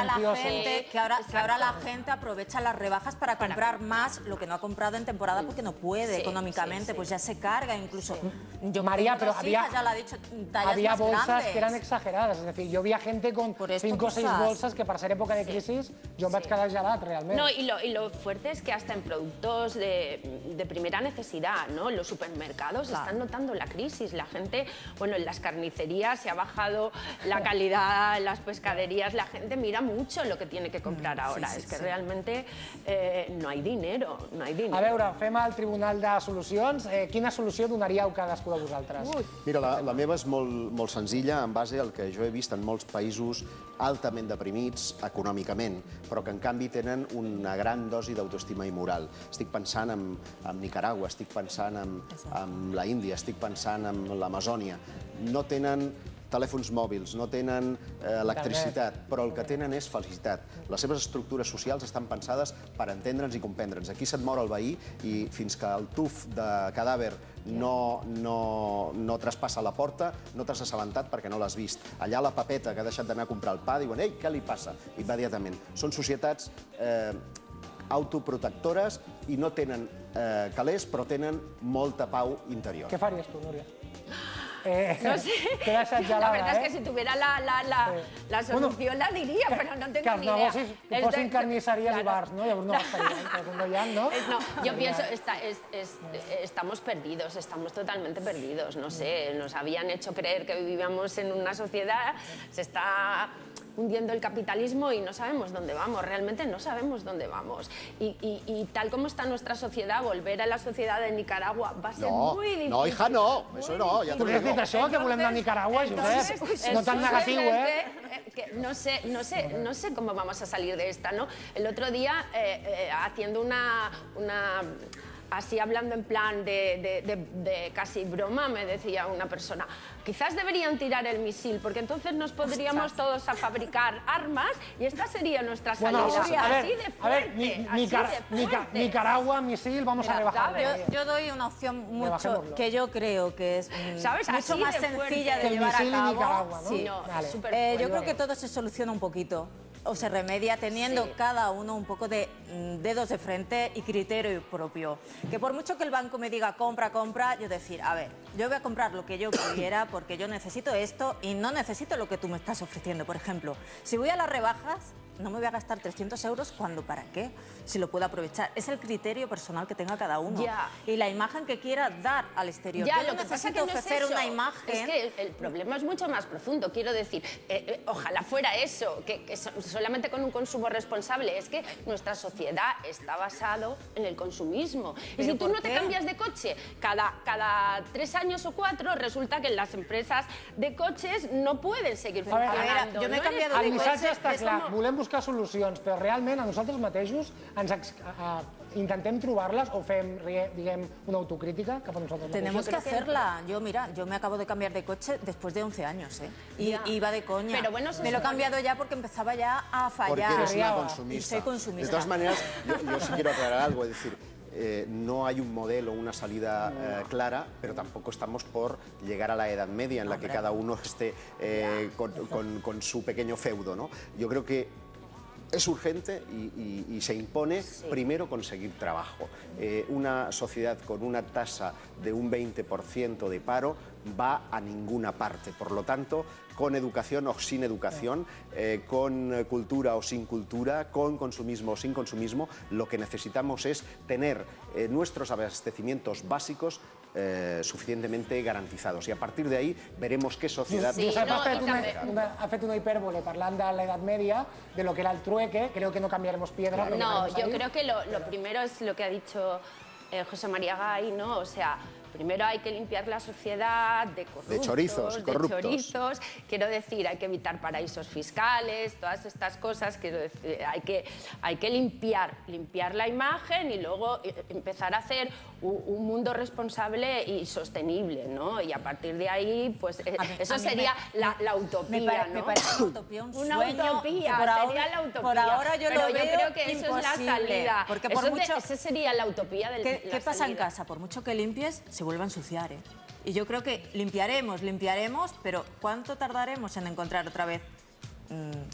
la gente aprovecha las rebajas para comprar más lo que no ha comprado en temporada porque no puede económicamente, pues ya se carga incluso. María, pero había bolsas que eran grandes. exageradas, es decir, yo vi a gente con 5 o 6 bolsas que para ser época de crisis yo me vaig quedar gelat realmente. No, y lo fuerte es que hasta en productos de primera necesidad, ¿no? Los supermercados están notando la crisis. La gente, bueno, en las carnicerías se ha bajado la calidad, en las pescaderías, la gente mira mucho lo que tiene que comprar ahora. Es que realmente no hay dinero, no hay dinero. A veure, fem el Tribunal de Solucions. Quina solució donaríeu cadascú de vosaltres? Mira, la meva és molt senzilla, en base al que jo he vist en molts països altament deprimits econòmicament, però que en canvi tenen una gran dosi d'autoestima i moral. Estic pensant en Nicaragua, estic pensant en la Índia, estic pensant en l'Amazònia. No tenen telèfons mòbils, no tenen electricitat, però el que tenen és felicitat. Les seves estructures socials estan pensades per entendre'ns i comprendre'ns. Aquí se't mor el veí i fins que el tuf de cadàver no traspassa la porta, no t'has assabentat perquè no l'has vist. Allà la papeta que ha deixat d'anar a comprar el pa diuen «Ei, què li passa?» Immediatament. Són societats autoprotectores i no tenen calés, però tenen molta pau interior. Què faries tu, Núria? No sé, la verdad es que si tuviera la solución la diría, pero no tengo ni idea. Que els negocis fossin carnisseries i bars, no? Llavors no gastarien, ¿no? No, yo pienso, estamos perdidos, estamos totalmente perdidos, no sé, nos habían hecho creer que vivíamos en una sociedad, se está hundiendo el capitalismo y no sabemos dónde vamos, realmente no sabemos dónde vamos. Y tal como está nuestra sociedad, volver a la sociedad de Nicaragua va a ser muy difícil. No, hija, no, eso no, ya te digo. Tu has dit això, que volem anar a Nicaragua, Josep? No tan negatiu, No sé cómo vamos a salir de esta, ¿no? El otro día, haciendo así hablando en plan de casi broma, me decía una persona, quizás deberían tirar el misil, porque entonces nos podríamos todos a fabricar armas y esta sería nuestra salida. A ver, Nicaragua, misil, vamos a rebajar. Yo doy una opción mucho que yo creo que es mucho más sencilla de llevar a cabo. Yo creo que todo se soluciona un poquito. O se remedia teniendo cada uno un poco de dedos de frente y criterio propio. Que por mucho que el banco me diga compra, yo decir, a ver, yo voy a comprar lo que yo quiera porque yo necesito esto y no necesito lo que tú me estás ofreciendo. Por ejemplo, si voy a las rebajas, no me voy a gastar 300 euros cuando ¿para qué? Si lo puedo aprovechar. Es el criterio personal que tenga cada uno. Y la imagen que quiera dar al exterior. Yo no necesito ofrecer una imagen. Es que el problema es mucho más profundo. Quiero decir, ojalá fuera eso, que solamente con un consumo responsable. Es que nuestra sociedad está basado en el consumismo. Y si tú no te cambias de coche cada 3 años o 4, resulta que las empresas de coches no pueden seguir funcionando. Yo me he cambiado de coche. El missatge està clar, volem buscar solucions, però realment a nosaltres mateixos intentem trobar-les o fem, diguem, una autocrítica cap a nosaltres? Tenemos que hacerla. Yo, mira, yo me acabo de cambiar de coche después de 11 años, ¿eh? Y iba de coña. Pero bueno, me lo he cambiado ya porque empezaba ya a fallar. Porque eres una Y consumista. soy consumista. De todas maneras, yo sí quiero aclarar algo, es decir, no hay un modelo, una salida clara, pero tampoco estamos por llegar a la Edad Media en la que cada uno esté con su pequeño feudo, ¿no? Yo creo que es urgente y se impone primero conseguir trabajo. Una sociedad con una tasa de un 20% de paro va a ninguna parte. Por lo tanto, con educación o sin educación, con cultura o sin cultura, con consumismo o sin consumismo, lo que necesitamos es tener nuestros abastecimientos básicos suficientemente garantizados. I a partir d'ahí veremos qué sociedad... Ha fet una hipérbole parlant de la Edad Media, de lo que era el trueque, creo que no cambiaremos piedra. No, yo creo que lo primero es lo que ha dicho José María Gay, ¿no? O sea, primero hay que limpiar la sociedad de corruptos, de chorizos y corruptos. De chorizos. Quiero decir, hay que evitar paraísos fiscales, todas estas cosas. Quiero decir, hay que limpiar la imagen y luego empezar a hacer un mundo responsable y sostenible, ¿no? Y a partir de ahí, pues eso sería la utopía, ¿no? Me parece una utopía, un una sueño. utopía, sería la utopía. Por ahora yo lo veo creo que eso imposible, es la salida. Porque por mucho... Esa sería la utopía del ¿Qué pasa en casa? Por mucho que limpies, se vuelve a ensuciar, ¿eh? Y yo creo que limpiaremos, pero ¿cuánto tardaremos en encontrar otra vez?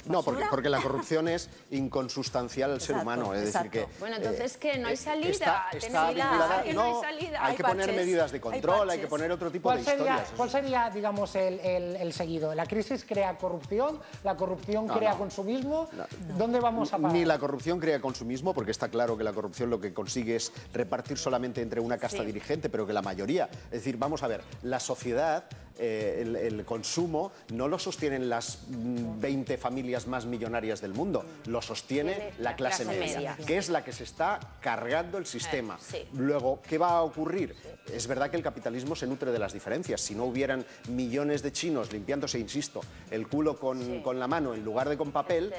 No, porque la corrupción es inconsustancial al ser humano. Es decir, que bueno, entonces que no hay salida. Está vinculada. No, hay que poner medidas de control, hay que poner otro tipo de historias. ¿Cuál sería, digamos, el seguido? ¿La crisis crea corrupción? ¿La corrupción crea consumismo? ¿Dónde vamos a parar? Ni la corrupción crea consumismo, porque está claro que la corrupción lo que consigue es repartir solamente entre una casta dirigente, pero que la mayoría... Es decir, vamos a ver, la sociedad... el consumo no lo sostienen las 20 familias más millonarias del mundo, lo sostiene la clase media, que es la que se está cargando el sistema. Luego, ¿qué va a ocurrir? Es verdad que el capitalismo se nutre de las diferencias. Si no hubieran millones de chinos limpiándose, insisto, el culo con la mano en lugar de con papel,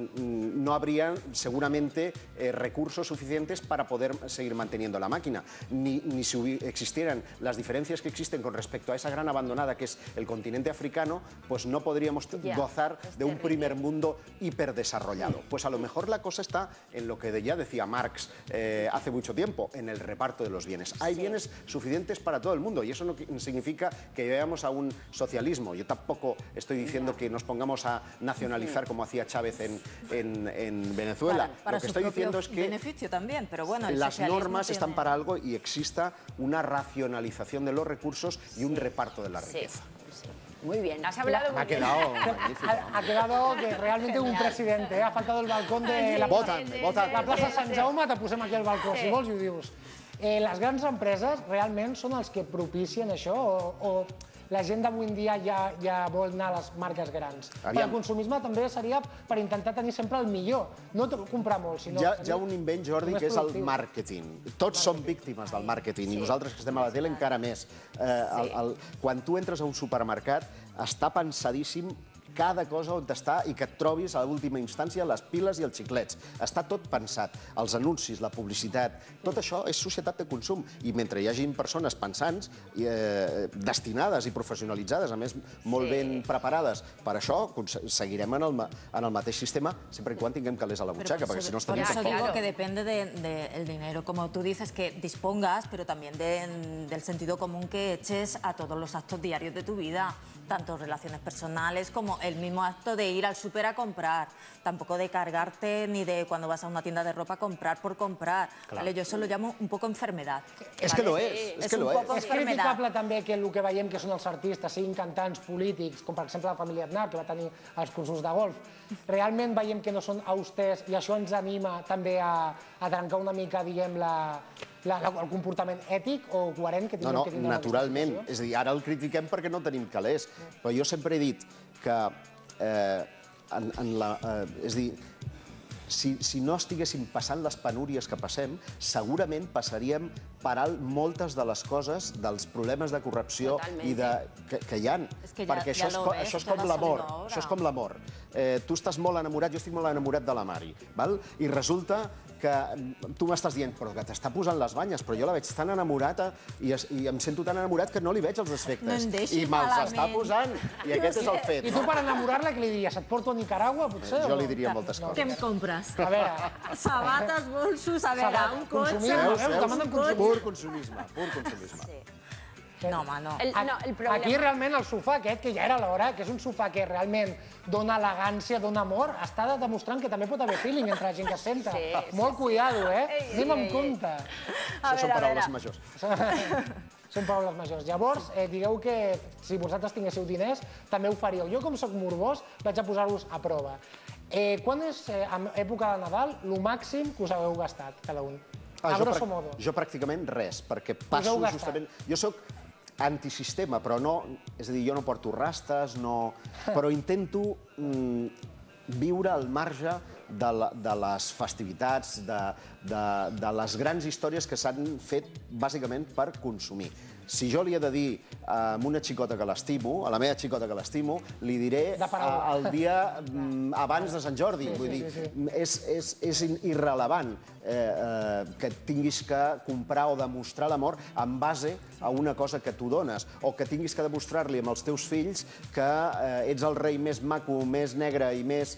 no habrían seguramente recursos suficientes para poder seguir manteniendo la máquina. Ni si existieran las diferencias que existen con respecto a esa gran abandonada que es el continente africano, pues no podríamos gozar de un primer mundo hiperdesarrollado. Pues a lo mejor la cosa está en lo que ya decía Marx hace mucho tiempo, en el reparto de los bienes. Hay bienes suficientes para todo el mundo y eso no significa que lleguemos a un socialismo. Yo tampoco estoy diciendo que nos pongamos a nacionalizar como hacía Chávez en Venezuela. Para lo que estoy diciendo es que beneficio también, pero bueno, las normas están para algo y exista una racionalización de los recursos y un reparto de la riqueza. Muy bien, has hablado muy bien. Ha quedado que realmente un presidente. Ha faltado el balcón de la plaça Sant Jaume, te posem aquí al balcó, si vols i ho dius. Les grans empreses realment són els que propicien això o la gent d'avui en dia ja vol anar a les marques grans? El consumisme també seria per intentar tenir sempre el millor, no comprar molt, sinó... Hi ha un invent, Jordi, que és el màrqueting. Tots som víctimes del màrqueting i nosaltres que estem a la tele encara més. Quan tu entres a un supermercat està pensadíssim cada cosa on està i que et trobis a l'última instància les piles i els xiclets. Està tot pensat. Els anuncis, la publicitat, tot això és societat de consum. I mentre hi hagi persones pensants, destinades i professionalitzades, a més molt ben preparades per això, seguirem en el mateix sistema sempre que tinguem calés a la butxaca, perquè si no estaríem... Por eso digo que depende del dinero, como tú dices, que dispongas, pero también del sentido común que eches a todos los actos diarios de tu vida, tanto relaciones personales como el mismo acto de ir al súper a comprar, tampoco de cargarte ni de cuando vas a una tienda de ropa comprar por comprar. ¿Vale? Yo eso lo llamo un poco enfermedad. És que lo és, és que lo és. És criticable també que el que veiem que són els artistes, siguin cantants, polítics, com per exemple la família Aznar, que va tenir els cursos de golf. Realment veiem que no són austers i això ens anima també a trencar una mica, diguem, el comportament ètic o coherent que tindrem que tindre. No, naturalment. És a dir, ara el critiquem perquè no tenim calés. Però jo sempre he dit que és a dir, si no estiguéssim passant les penúries que passem, segurament passaríem per alt moltes de les coses, dels problemes de corrupció que hi ha. Perquè això és com l'amor. Això és com l'amor. Tu estàs molt enamorat, jo estic molt enamorat de la Mari. I resulta que tu m'estàs dient, però que t'està posant les banyes, però jo la veig tan enamorada i em sento tan enamorat que no li veig els defectes. I me'ls està posant, i aquest és el fet. I tu per enamorar-la què li diries? Et porto a Nicaragua, potser? Jo li diria moltes coses. Què em compres? A veure... Sabates, bolsos, a veure, un cotxe... Pur consumisme, pur consumisme. No, home, no. Aquí realment el sofà aquest, que ja era l'hora, que és un sofà que realment dona elegància, dona amor, està demostrant que també pot haver feeling entre la gent que es senta. Molt cuidado, Anem amb compte. Això són paraules majors. Són paraules majors. Llavors, digueu que si vosaltres tinguéssiu diners, també ho faríeu. Jo, com soc morbós, vaig a posar-vos a prova. Quan és, en època de Nadal, el màxim que us heu gastat, cada un? A grosso modo. Jo pràcticament res, perquè passo justament... Jo soc antisistema, però no... És a dir, jo no porto rastes, no... Però intento viure al marge de les festivitats, de les grans històries que s'han fet bàsicament per consumir. Si jo li he de dir a una xicota que l'estimo, a la meva xicota que l'estimo, li diré el dia abans de Sant Jordi. Vull dir, és irrellevant que tinguis que comprar o demostrar l'amor en base a una cosa que tu dones, o que tinguis que demostrar-li amb els teus fills que ets el rei més maco, més negre i més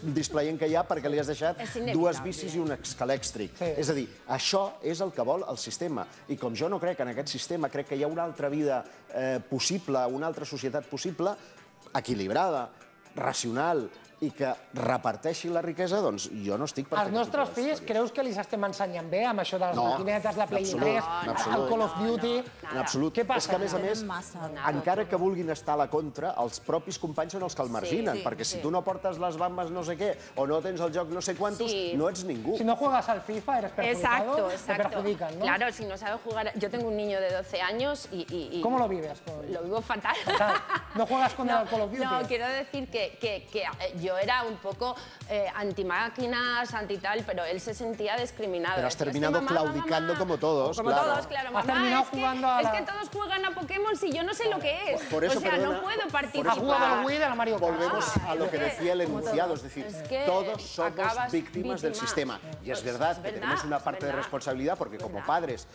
displayent que hi ha perquè li has deixat dues bicis i un escalèxtric. És a dir, això és el que vol el sistema. I com jo no crec en aquest sistema, crec que hi ha una altra vida possible, una altra societat possible, equilibrada, racional, i que reparteixi la riquesa, doncs jo no estic per fer... Els nostres fills, creus que li estem ensenyant bé amb això de les maquinetes, la Play 3, el Call of Duty? En absolut. Què passa? És que, a més, encara que vulguin estar a la contra, els propis companys són els que el marginen, perquè si tu no portes les bambes no sé què, o no tens el joc no sé quantos, no ets ningú. Si no juegas al FIFA, eres perjudicado, te perjudican, ¿no? Claro, si no sabes jugar... Yo tengo un niño de 12 años y... ¿Cómo lo vives? Lo vivo fatal. ¿No juegas con el Call of Duty? No, quiero decir que yo era un poco anti-máquinas, anti-tal, pero él se sentía discriminado. Pero has terminado claudicando como todos, como claro. Todos, claro. Has terminado jugando a la... Es que todos juegan a Pokémon si yo no sé lo que es. Por eso, o sea, perdona, no puedo participar. Ha jugado al Wii de la Mario Kart. Volvemos a lo que decía el enunciado, es decir, todos somos víctimas del sistema. Y es verdad que tenemos una parte de responsabilidad porque como padres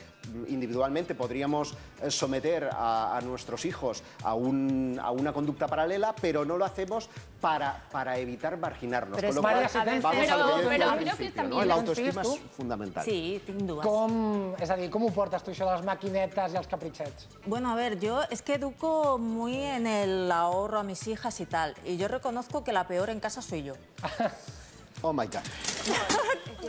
individualmente podríamos someter a nuestros hijos a una conducta paralela, pero no lo hacemos para evitar marginarnos. Pero con lo cual, vamos al que però al creo que principio, también ¿no? L'autoestima és fundamental. Sí, tinc dues. És a dir, com ho portes tu, això de les maquinetes i els capritxets? Bueno, a ver, yo es que educo muy en el ahorro a mis hijas y tal, y yo reconozco que la peor en casa soy yo. Oh my God.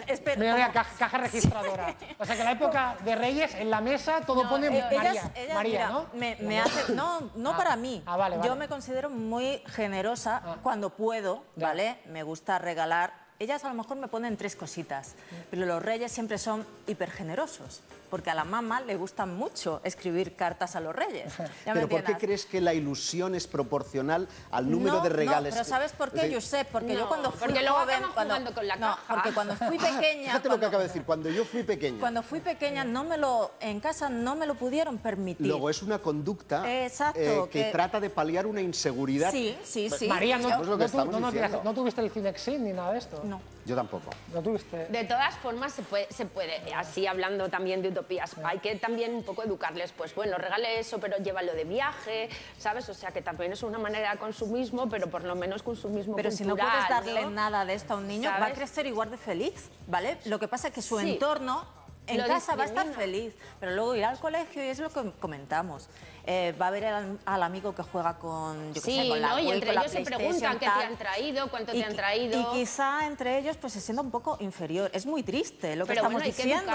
Espera, mira, caja registradora. Sí. O sea, que en la época de Reyes, en la mesa, todo pone María. María, ¿no? Me hace, no para mí. Vale. Yo me considero muy generosa cuando puedo, ¿vale? Me gusta regalar. Ellas a lo mejor me ponen 3 cositas, pero los Reyes siempre son hipergenerosos, porque a la mamá le gusta mucho escribir cartas a los Reyes. ¿Pero por qué crees que la ilusión es proporcional al número de regales? No, pero ¿sabes por qué, Josep? Porque yo cuando fui porque luego joven... acaban jugando con la caja. Porque cuando fui pequeña... Fíjate lo que acabo de decir, cuando yo fui pequeña. Cuando fui pequeña en casa no me lo pudieron permitir. Luego es una conducta que trata de paliar una inseguridad. Sí. María, ¿no tuviste el Cinexin ni nada de esto? No. Yo tampoco. ¿No tuviste? De todas formas, se puede, así hablando también de utopías, hay que también un poco educarles, pues bueno, regale eso, pero llévalo de viaje, ¿sabes? O sea, que también es una manera de consumismo, pero por lo menos consumismo pero cultural. Pero si no puedes darle nada de esto a un niño, ¿sabes? Va a crecer igual de feliz, ¿vale? Lo que pasa es que su entorno en casa va a estar feliz, pero luego irá al colegio y es lo que comentamos. Va a ver al amigo que juega con, yo qué sé, con la Wii, y entre con ellos se preguntan qué te han traído, cuánto te han traído. Y quizá entre ellos pues se sienta un poco inferior. Es muy triste lo que estamos diciendo.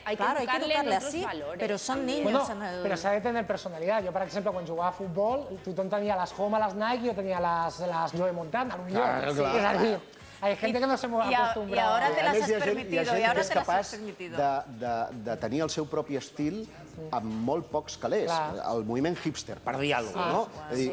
Hay que educarle así, valores, pero son niños. Bueno, pero s'ha de tener personalidad. Jo, per exemple, quan jugava a futbol, tothom tenia les Home, les Nike, jo tenia les Joe Montana, potser. És a dir, hay gente que no se acostumbra. Y ahora te las has permitido. Hi ha gent que és capaç de tenir el seu propi estil amb molt pocs calés. El moviment hipster, per dir alguna cosa, no? És a dir,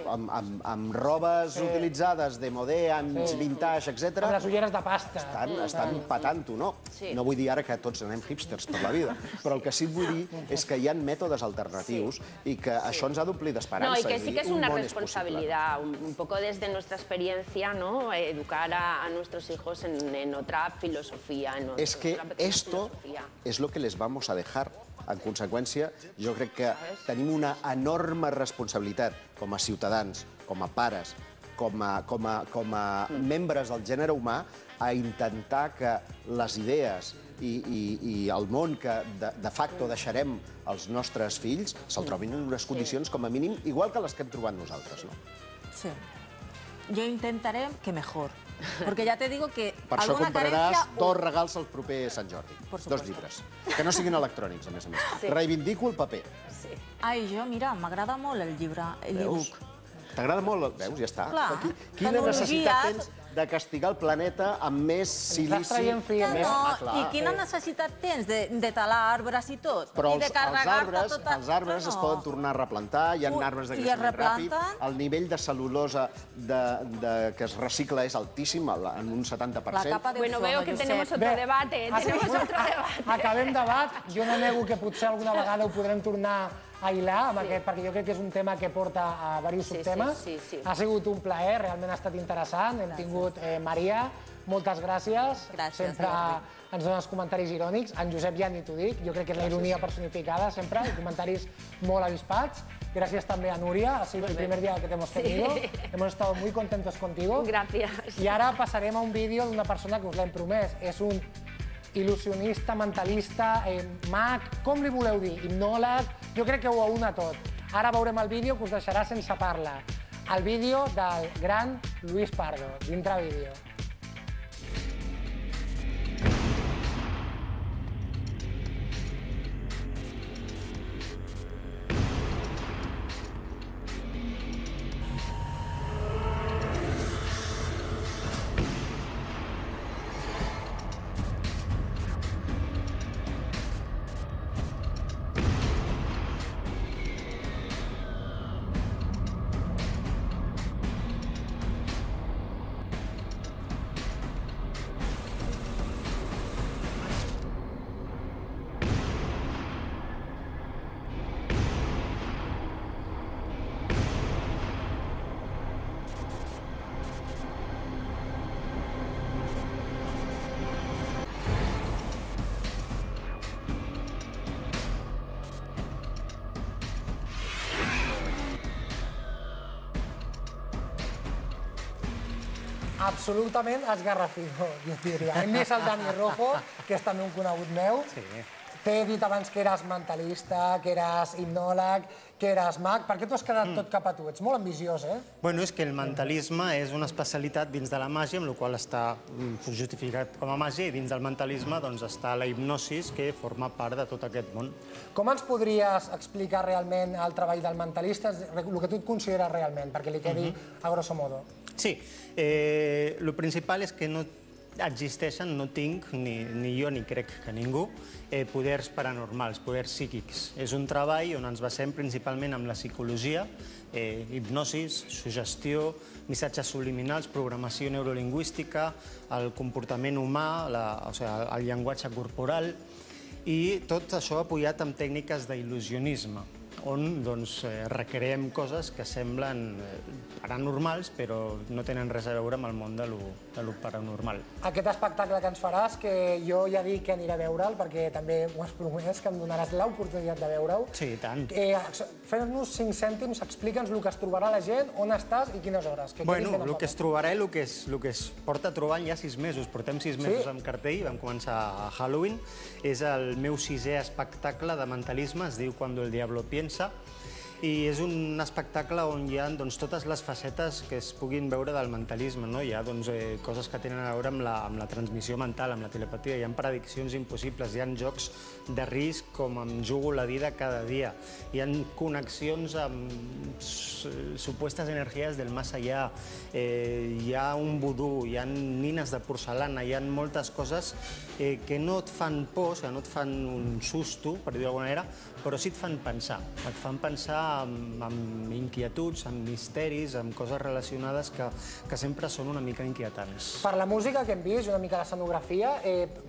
amb robes utilitzades de modè, anys vintage, etc. Amb les ulleres de pasta. Estan patant-ho, no? No vull dir ara que tots anem hipsters per la vida, però el que sí que vull dir és que hi ha mètodes alternatius i que això ens ha d'omplir d'esperança. No, y que sí que es una responsabilidad, un poco desde nuestra experiencia, ¿no? Educar a nuestros hijos en otra filosofía. Es que esto es lo que les vamos a dejar. En conseqüència, jo crec que tenim una enorme responsabilitat com a ciutadans, com a pares, com a membres del gènere humà, a intentar que les idees i el món que de facto deixarem als nostres fills se'l trobin en unes condicions, com a mínim, igual que les que hem trobat nosaltres. Sí. Yo intentaré que mejor. Porque ya te digo que per això compraràs 2 regals al proper Sant Jordi. 2 llibres. Que no siguin electrònics, a més a més. Reivindico el paper. Ai, jo, mira, m'agrada molt el llibre, l'e-book. T'agrada molt? Veus, ja està. Clar. Quina necessitat tens de castigar el planeta amb més silici? I quina necessitat tens de talar arbres i tot? Però els arbres es poden tornar a replantar, hi ha arbres de creixement ràpid, el nivell de cel·lulosa que es recicla és altíssim, en un 70%. Bueno, veo que tenemos otro debate. Acabem debat. Jo no nego que potser alguna vegada ho podrem tornar a hilar, perquè jo crec que és un tema que porta a diversos subtemes. Ha sigut un plaer, realment ha estat interessant. Hem tingut Maria, moltes gràcies. Sempre ens dones comentaris irònics. En Josep ja ni t'ho dic, jo crec que és la ironia personificada sempre, i comentaris molt avispats. Gracias también a Nuria, ha sido el primer día que te hemos tenido. Hemos estado muy contentos contigo. Gracias. Y ahora pasarem a un vídeo d'una persona que us l'hem promès. És un il·lusionista, mentalista, mag, com li voleu dir, hipnòleg, jo crec que ho aúna tot. Ara veurem el vídeo que us deixarà sense parla. El vídeo del gran Luis Pardo. Dintre vídeo. Absolutament esgarrafidor, jo diria. Hem vist el Dani Rojo, que és també un conegut meu. T'he dit abans que eres mentalista, que eres hipnòleg, que eres mag. Per què t'ho has quedat tot cap a tu? Ets molt ambiciós, eh? Bueno, és que el mentalisme és una especialitat dins de la màgia, amb la qual està justificat com a màgia, i dins del mentalisme està la hipnosis, que forma part de tot aquest món. Com ens podries explicar realment el treball del mentalista, el que tu et consideres realment, perquè li quedi a grosso modo? Sí, el principal és que no existeixen, no tinc, ni jo ni crec que ningú, poders paranormals, poders psíquics. És un treball on ens basem principalment en la psicologia, hipnosis, suggestió, missatges subliminals, programació neurolingüística, el comportament humà, el llenguatge corporal, i tot això apoyat amb tècniques d'il·lusionisme, on recreem coses que semblen paranormals, però no tenen res a veure amb el món de lo paranormal. Aquest espectacle que ens faràs, que jo ja dic que aniré a veure'l, perquè també ho has promès, que em donaràs l'oportunitat de veure-ho. Sí, i tant. Fes-nos 5 cèntims, explica'ns el que es trobarà la gent, on estàs i quines hores. Bueno, el que es trobarà i el que es porta trobant ja 6 mesos. Portem 6 mesos amb cartell, vam començar a Halloween. És el meu 6è espectacle de mentalisme, es diu Cuando el diablo piensa, I és un espectacle on hi ha totes les facetes que es puguin veure del mentalisme. Hi ha coses que tenen a veure amb la transmissió mental, amb la telepatia, hi ha prediccions impossibles, hi ha jocs de risc com em jugo la vida cada dia, hi ha connexions amb supuestes energies del más allá, hi ha un vudú, hi ha nines de porcelana, hi ha moltes coses que no et fan por, o sigui, no et fan un susto, per dir-ho d'alguna manera, però sí et fan pensar. Et fan pensar en inquietuds, en misteris, en coses relacionades que sempre són una mica inquietants. Per la música que hem vist, una mica l'escenografia,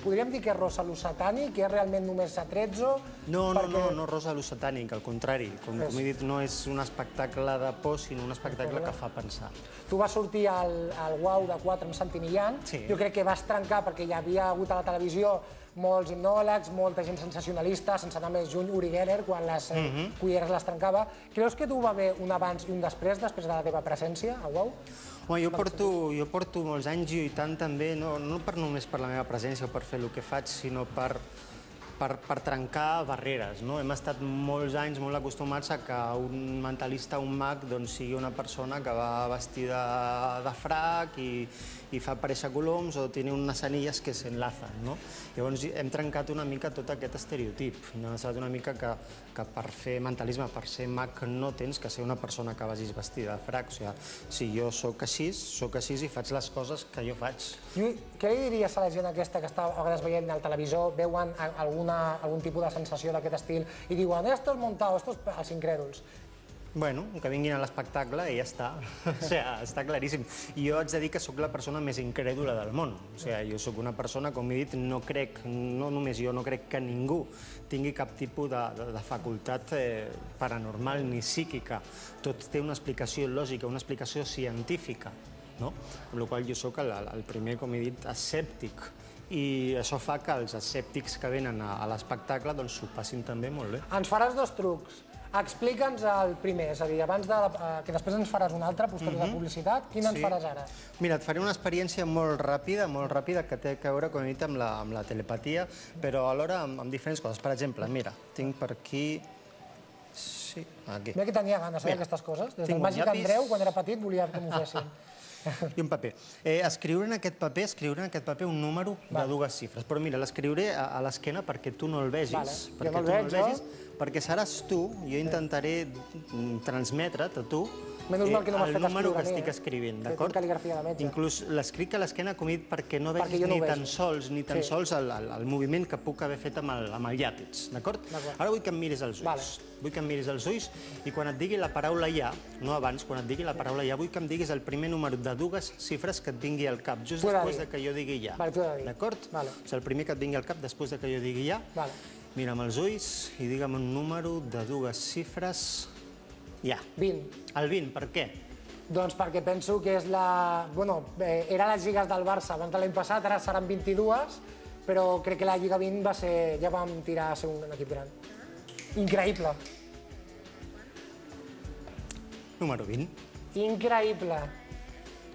podríem dir que és Rosa lo satànic, que és realment només Satrezzo? No, no Rosa lo satànic, al contrari. Com he dit, no és un espectacle de por, sinó un espectacle que fa pensar. Tu vas sortir al Uau de 4 amb Santi Millán. Jo crec que vas trencar, perquè hi havia hagut a la televisió molts hipnòlegs, molta gent sensacionalista, sense anar més lluny, Uri Geller, quan les culleres les trencava. Creus que tu va haver un abans i un després de la teva presència a Uau? Jo porto molts anys i tant també, no només per la meva presència o per fer el que faig, sinó per trencar barreres. Hem estat molts anys molt acostumats a que un mentalista, un mag, sigui una persona que va vestida de frac i fa aparèixer coloms o té unes anilles que s'enlacen. Llavors hem trencat una mica tot aquest estereotip. Hem estat una mica que per fer mentalisme, per ser mag, no tens que ser una persona que vagis vestida de frac. O sigui, si jo soc així i faig les coses que jo faig. Què li diries a la gent aquesta que està a vegades veient al televisor, veuen algun tipus de sensació d'aquest estil i diuen, esto es montado, esto es els incrèduls? Bueno, que vinguin a l'espectacle i ja està. O sigui, està claríssim. I jo haig de dir que sóc la persona més incrèdula del món. O sigui, jo sóc una persona, com he dit, no crec, no només jo, no crec que ningú tingui cap tipus de facultat paranormal ni psíquica. Tot té una explicació lògica, una explicació científica. Amb la qual jo sóc el primer, com he dit, escèptic. I això fa que els escèptics que venen a l'espectacle s'ho passin també molt bé. Ens faràs dos trucs. Explica'ns el primer, és a dir, abans que després ens faràs un altre, posterior de publicitat. Quin ens faràs ara? Mira, et faré una experiència molt ràpida, que té a veure, com he dit, amb la telepatia, però alhora amb diferents coses. Per exemple, mira, tinc per aquí... Sí, aquí. Mira que tenia ganes d'aquestes coses. Des del Màgic Andreu, quan era petit, volia que m'ho fessin. I un paper. Escriuré en aquest paper un número de 2 xifres, però mira, l'escriuré a l'esquena perquè tu no el vegis, perquè seràs tu, jo intentaré transmetre't a tu el número que estic escrivint, d'acord? Inclús l'escric a l'esquena, com he dit, perquè no vegis ni tan sols el moviment que puc haver fet amb el llapis, d'acord? Ara vull que em miris els ulls. Vull que em miris els ulls i quan et digui la paraula ja, no abans, quan et digui la paraula ja, vull que em diguis el primer número de 2 xifres que et vingui al cap, just després que jo digui ja. D'acord? O sigui, el primer que et vingui al cap després que jo digui ja. Mira'm els ulls i digue'm un número de 2 xifres... Ja. 20. El 20, per què? Doncs perquè penso que és la... Bueno, eren les lligues del Barça abans de l'any passat, ara seran 22, però crec que la Lliga 20 va ser... Ja vam tirar a ser un equip gran. Increïble. Número 20. Increïble.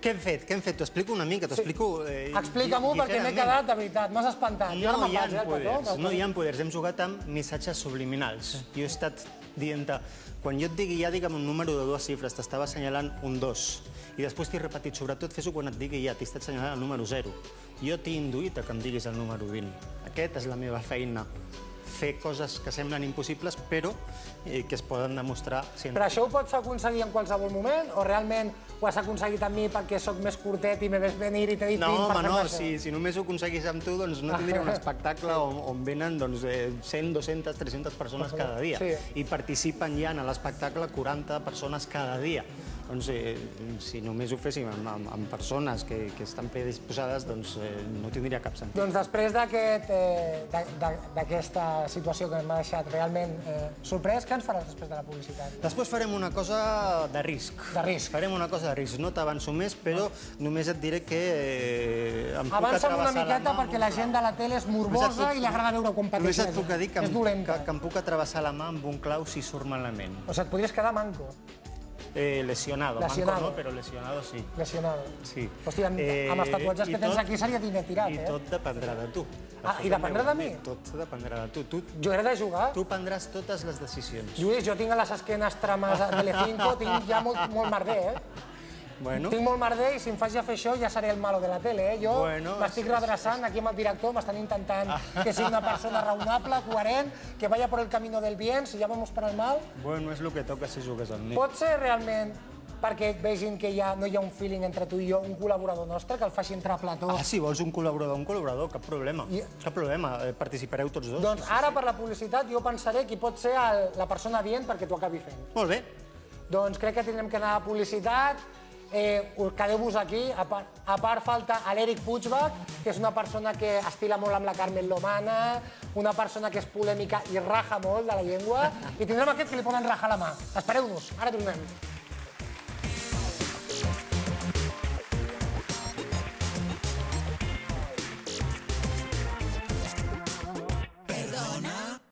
Què hem fet? T'ho explico una mica, t'ho explico... Explica-m'ho perquè m'he quedat, de veritat, m'has espantat. No hi ha poders, hem jugat amb missatges subliminals. Jo he estat dient-te, quan jo et digui ja, digue'm un número de 2 xifres, t'estava assenyalant un 2. I després t'he repetit, sobretot fes-ho quan et digui ja, t'he estat assenyalant el número 0. Jo t'he induït que em diguis el número 20. Aquesta és la meva feina. Fer coses que semblen impossibles, però que es poden demostrar científicament. Però això ho pots aconseguir en qualsevol moment? O realment ho has aconseguit amb mi perquè sóc més curtet i me ves venir i t'he dit no, home, no, si només ho aconseguís amb tu, doncs no tindria un espectacle on venen 100, 200, 300 persones cada dia. I participen ja en l'espectacle 40 persones cada dia. Doncs si només ho féssim amb persones que estan predisposades, doncs no tindria cap sentit. Doncs després d'aquesta situació que m'ha deixat realment sorprès, què ens faràs després de la publicitat? Després farem una cosa de risc. De risc? Farem una cosa de risc. No t'avanço més, però només et diré que em puc avança'm una miqueta perquè la gent de la tele és morbosa i li agrada veure com pateix. Només et puc dir que em puc atrevessar la mà amb un clau si surt malament. O sigui, et podries quedar manco. Lesionado. Manco no, però lesionado sí. Lesionado. Sí. Hòstia, amb els tatuatges que tens aquí seria diner tirat, I tot dependrà de tu. I dependrà de mi? Tot dependrà de tu. Jo he de jugar? Tu prendràs totes les decisions. Lluís, jo tinc a les esquenes trames a Telecinco, tinc ja molt merder, Tinc molt merder i si em fas ja fer això ja seré el malo de la tele, Jo m'estic redreçant aquí amb el director, m'estan intentant que sigui una persona raonable, coherent, que vaya por el camino del bien, si ja vamos per al mal. Bueno, és el que toca si jugues amb mi. Pot ser realment perquè vegin que no hi ha un feeling entre tu i jo, un col·laborador nostre, que el faci entrar a plató? Si vols un col·laborador, cap problema. Cap problema, participareu tots dos. Doncs ara, per la publicitat, jo pensaré qui pot ser la persona adient perquè t'ho acabi fent. Molt bé. Doncs crec que tindrem que anar a publicitat. Quedeu-vos aquí. A part falta l'Eric Puigbach, que és una persona que estila molt amb la Carmen Lomana, una persona que és polèmica i raja molt de la llengua, i tindrem aquest que li poden rajar la mà. Espereu-nos, ara tornem.